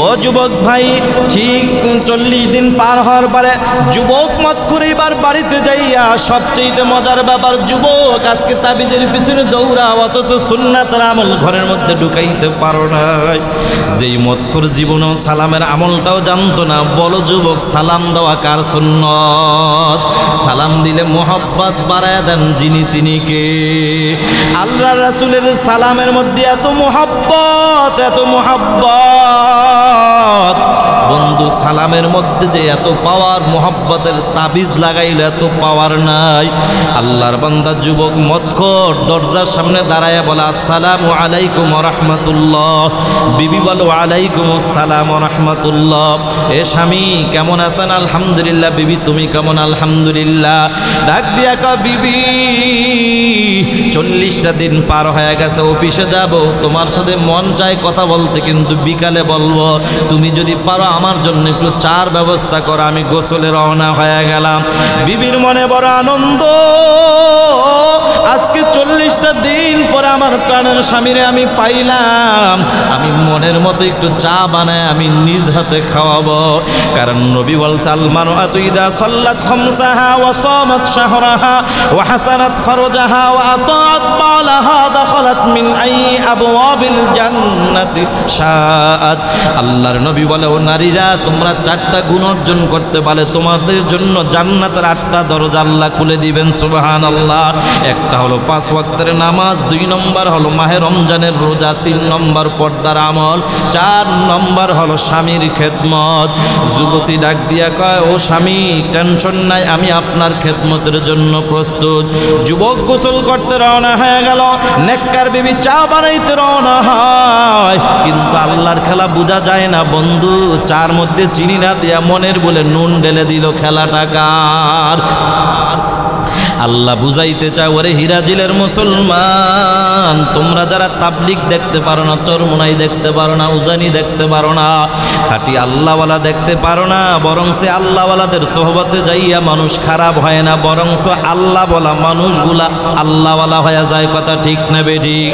ও যুবক ভাই, ঠিক 40 দিন পার হওয়ার পরে যুবক মত করে এবার বাড়িতে যাইয়া, সবচেয়ে মজার ব্যাপার, যুবক আজকে তাবিজের পিছনে দৌড়া, অথচ সুন্নাতের আমল ঘরের মধ্যে ঢুকাইতে পারো নাই। যেই মতখোর জীবনেও সালামের আমলটাও জানতো না। বলো যুবক, সালাম দেওয়া কার সুন্নত? সালাম দিলে মোহাব্বত বাড়ায় দেন যিনি তিনি কে? আল্লাহ রাসূলের সালামের মধ্যে এত মোহাব্বত, এত মোহাব্বত। বন্ধু, সালামের মধ্যে যে এত পাওয়ার, মোহাব্বতের তাবিজ লাগাইলে এত পাওয়ার নাই। আল্লাহর বান্দা যুবক মতখোর দরজার সামনে দাঁড়ায় বলে, আসসালামু আলাইকুম ওয়া রাহমাতুল্লাহ। বিবি বলো, ওয়ালাইকুম আসসালাম ওয়া রাহমাতুল্লাহ। এ স্বামী কেমন আছেন? আলহামদুলিল্লাহ। বিবি তুমি কেমন? আলহামদুলিল্লাহ। ডাক দিয়া কয়, বিবি 40টা দিন পার হয়ে গেছে, অফিসে যাব, তোমার সাথে মন চায় কথা বলতে, কিন্তু বিকালে বলবো। তুমি যদি পারো আমার জন্য একটু চার ব্যবস্থা করো, আমি গোসলে রওনা হয়ে গেলাম। বিবির মনে বড় আনন্দ, আজকে 40টা দিন পরে আমার প্রাণের স্বামীরে আমি পাইলাম। আমি মনের মতো একটু চা বানায় আমি নিজ হাতে খাওয়াবো। কারণ নবী বলছে, আল মারআতু ইযা সাল্লাত খামসাহা ওয়া সামাত শাহরাহা ওয়া হাসানাত ফারজাহা ওয়া আতাআত বালাহা দাখালাত মিন আই আবওয়াবিল জান্নাতি শাআত। আল্লাহর নবী বলে, ও নারীরা, তোমরা 4টা গুণ অর্জন করতে পারলে তোমাদের জন্য জান্নাতের 8টা দরজা আল্লাহ খুলে দিবেন। সুবহানাল্লাহ। একটা হলো 5 ওয়াক্তের নামাজ, 2 নম্বর হলো মাহে রমজানের রোজা, 3 নম্বর পর্দার আমল, 4 নম্বর হলো স্বামীর খেদমত। যুবতী ডাক দিয়া কয়, ও স্বামী টেনশন নাই, আমি আপনার খেদমতের জন্য প্রস্তুত। যুবক গোসল করতে রওনা হয়ে গেল, নেককার বিবি চা বানাইতে রওনা হয়, কিন্তু আল্লাহর খেলা বোঝা যায় না বন্ধু। চার মধ্যে চিনি না দিয়া মনের বলে নুন ঢেলে দিল, খেলাটা কার? আল্লাহ বুঝাইতে চায়, ওরে হিরাজিলের মুসলমান, তোমরা যারা তাবলিগ দেখতে পারো না, চরমোনাই দেখতে পারো না, উজানি দেখতে পারো না, খাঁটি আল্লাহওয়ালা দেখতে পারো না, বরং সে আল্লাহওয়ালাদের সোহবতে যাইয়া মানুষ খারাপ হয় না, বরং আল্লাহ বলা মানুষগুলা আল্লাহওয়ালা হয়ে যায়। কথা ঠিক না বেঠিক?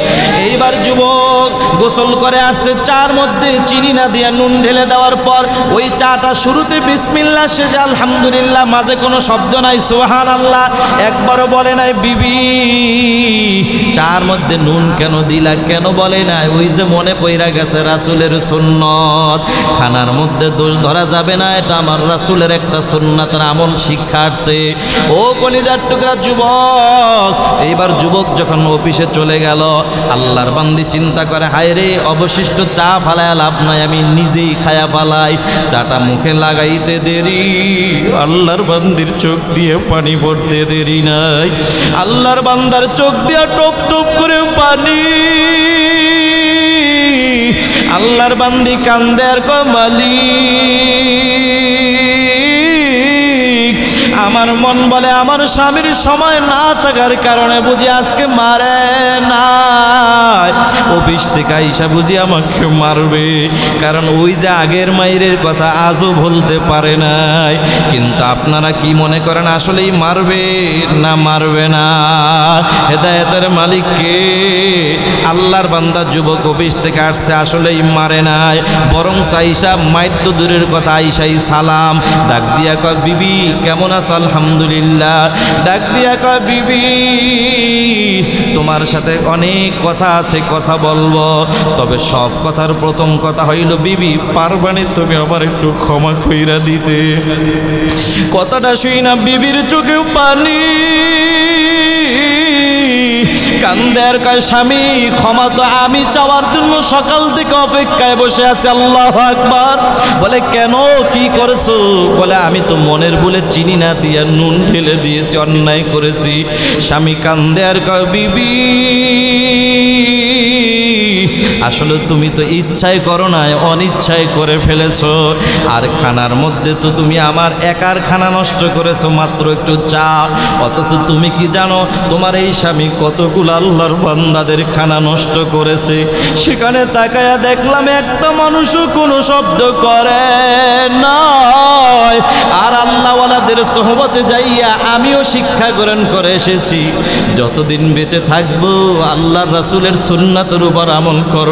এইবার যুবক গোসল করে আসছে, চার মধ্যে চিনি না দিয়া নুন ঢেলে দেওয়ার পর ওই চাটা শুরুতে বিসমিল্লাহ, শেষে আলহামদুলিল্লাহ, মাঝে কোনো শব্দ নাই, সুবহানাল্লাহ একবারও বলে নাই। বিবি চার মধ্যে নুন কেন দিলা, কেন বলে নাই? ওই যে মনে পইরা গেছে রাসূলের সুন্নত, খানার মধ্যে দোষ ধরা যাবে না, এটা আমার রাসূলের একটা সুন্নাতের আমল শিক্ষা আসছে। ও কলিজার টুকরা যুবক, এইবার যুবক যখন অফিসে চলে গেল, আল্লাহর বান্দি চিন্তা করে, হায় রে অবশিষ্ট চা ফালায় লাভ নাই, আমি নিজেই খায়া ফালাই। চাটা মুখে লাগাইতে দেরি, আল্লাহর বান্দির চোখ দিয়ে পানি পড়তে দেরি নাই, আল্লাহর বান্দার চোখ দিয়ে টপ টপ করে পানি। আল্লাহর বান্দি কান্দে আর কয়, মালিক, আমার মন বলে আমার স্বামীর সময় না থাকার কারণে বুঝি আজকে মারে না, অফিস থেকে আইসা বুঝি আমাকে মারবে, কারণ ওই যে আগের মাইরের কথা আজও ভুলতে পারে নাই। কিন্তু আপনারা কি মনে করেন আসলেই মারবে না মারবে না? হেদায়েতের মালিককে, আল্লাহর বান্দা যুবক অফিস থেকে আসছে, আসলেই মারে নাই, বরং আইসা মাইর তো দূরের কথা, আইসাই সালাম ডাক দিয়া কয়, বিবি কেমন আছো? আলহামদুলিল্লাহ। ডাক দিয়া কয়, বিবি তোমার সাথে অনেক কথা আছে, কথা বলবো, তবে সব কথার প্রথম কথা হইল, বিবি পারবানি তুমি আমার একটু ক্ষমা কইরা দিতে। কথাটা শুই না বিবির চোখে পানি, কান্দের কয়, স্বামী ক্ষমা তো আমি চাওয়ার জন্য সকাল থেকে অপেক্ষায় বসে আছি। আল্লাহু আকবার। বলে কেন, কি করেছো? বলে আমি তো মনের বলে চিনি না দিয়া নুন ঢেলে দিয়েছি, অন্যায় করেছি। স্বামী কান্দে আর কয়, বিবি আসলে তুমি তো ইচ্ছাই করো না, অনিচ্ছায় করে ফেলেছো। আর খানার মধ্যে তো তুমি আমার একার খানা নষ্ট করেছো, মাত্র একটু চা। অথচ তুমি কি জানো তোমার এই স্বামী কতগুলো আল্লাহর বান্দাদের খানা নষ্ট করেছে? সেখানে তাকায়া দেখলাম একটা মানুষও কোনো শব্দ করে নয়। আর আল্লাহওয়ালাদের সোহবতে যাইয়া আমিও শিক্ষা গ্রহণ করে এসেছি, যতদিন বেঁচে থাকবো আল্লাহর রাসূলের সুন্নাতের উপর আমল করব,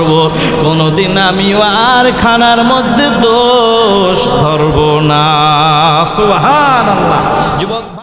কোনোদিন আমিও আর খানার মধ্যে দোষ ধরব না। সুবহানাল্লাহ। যুবক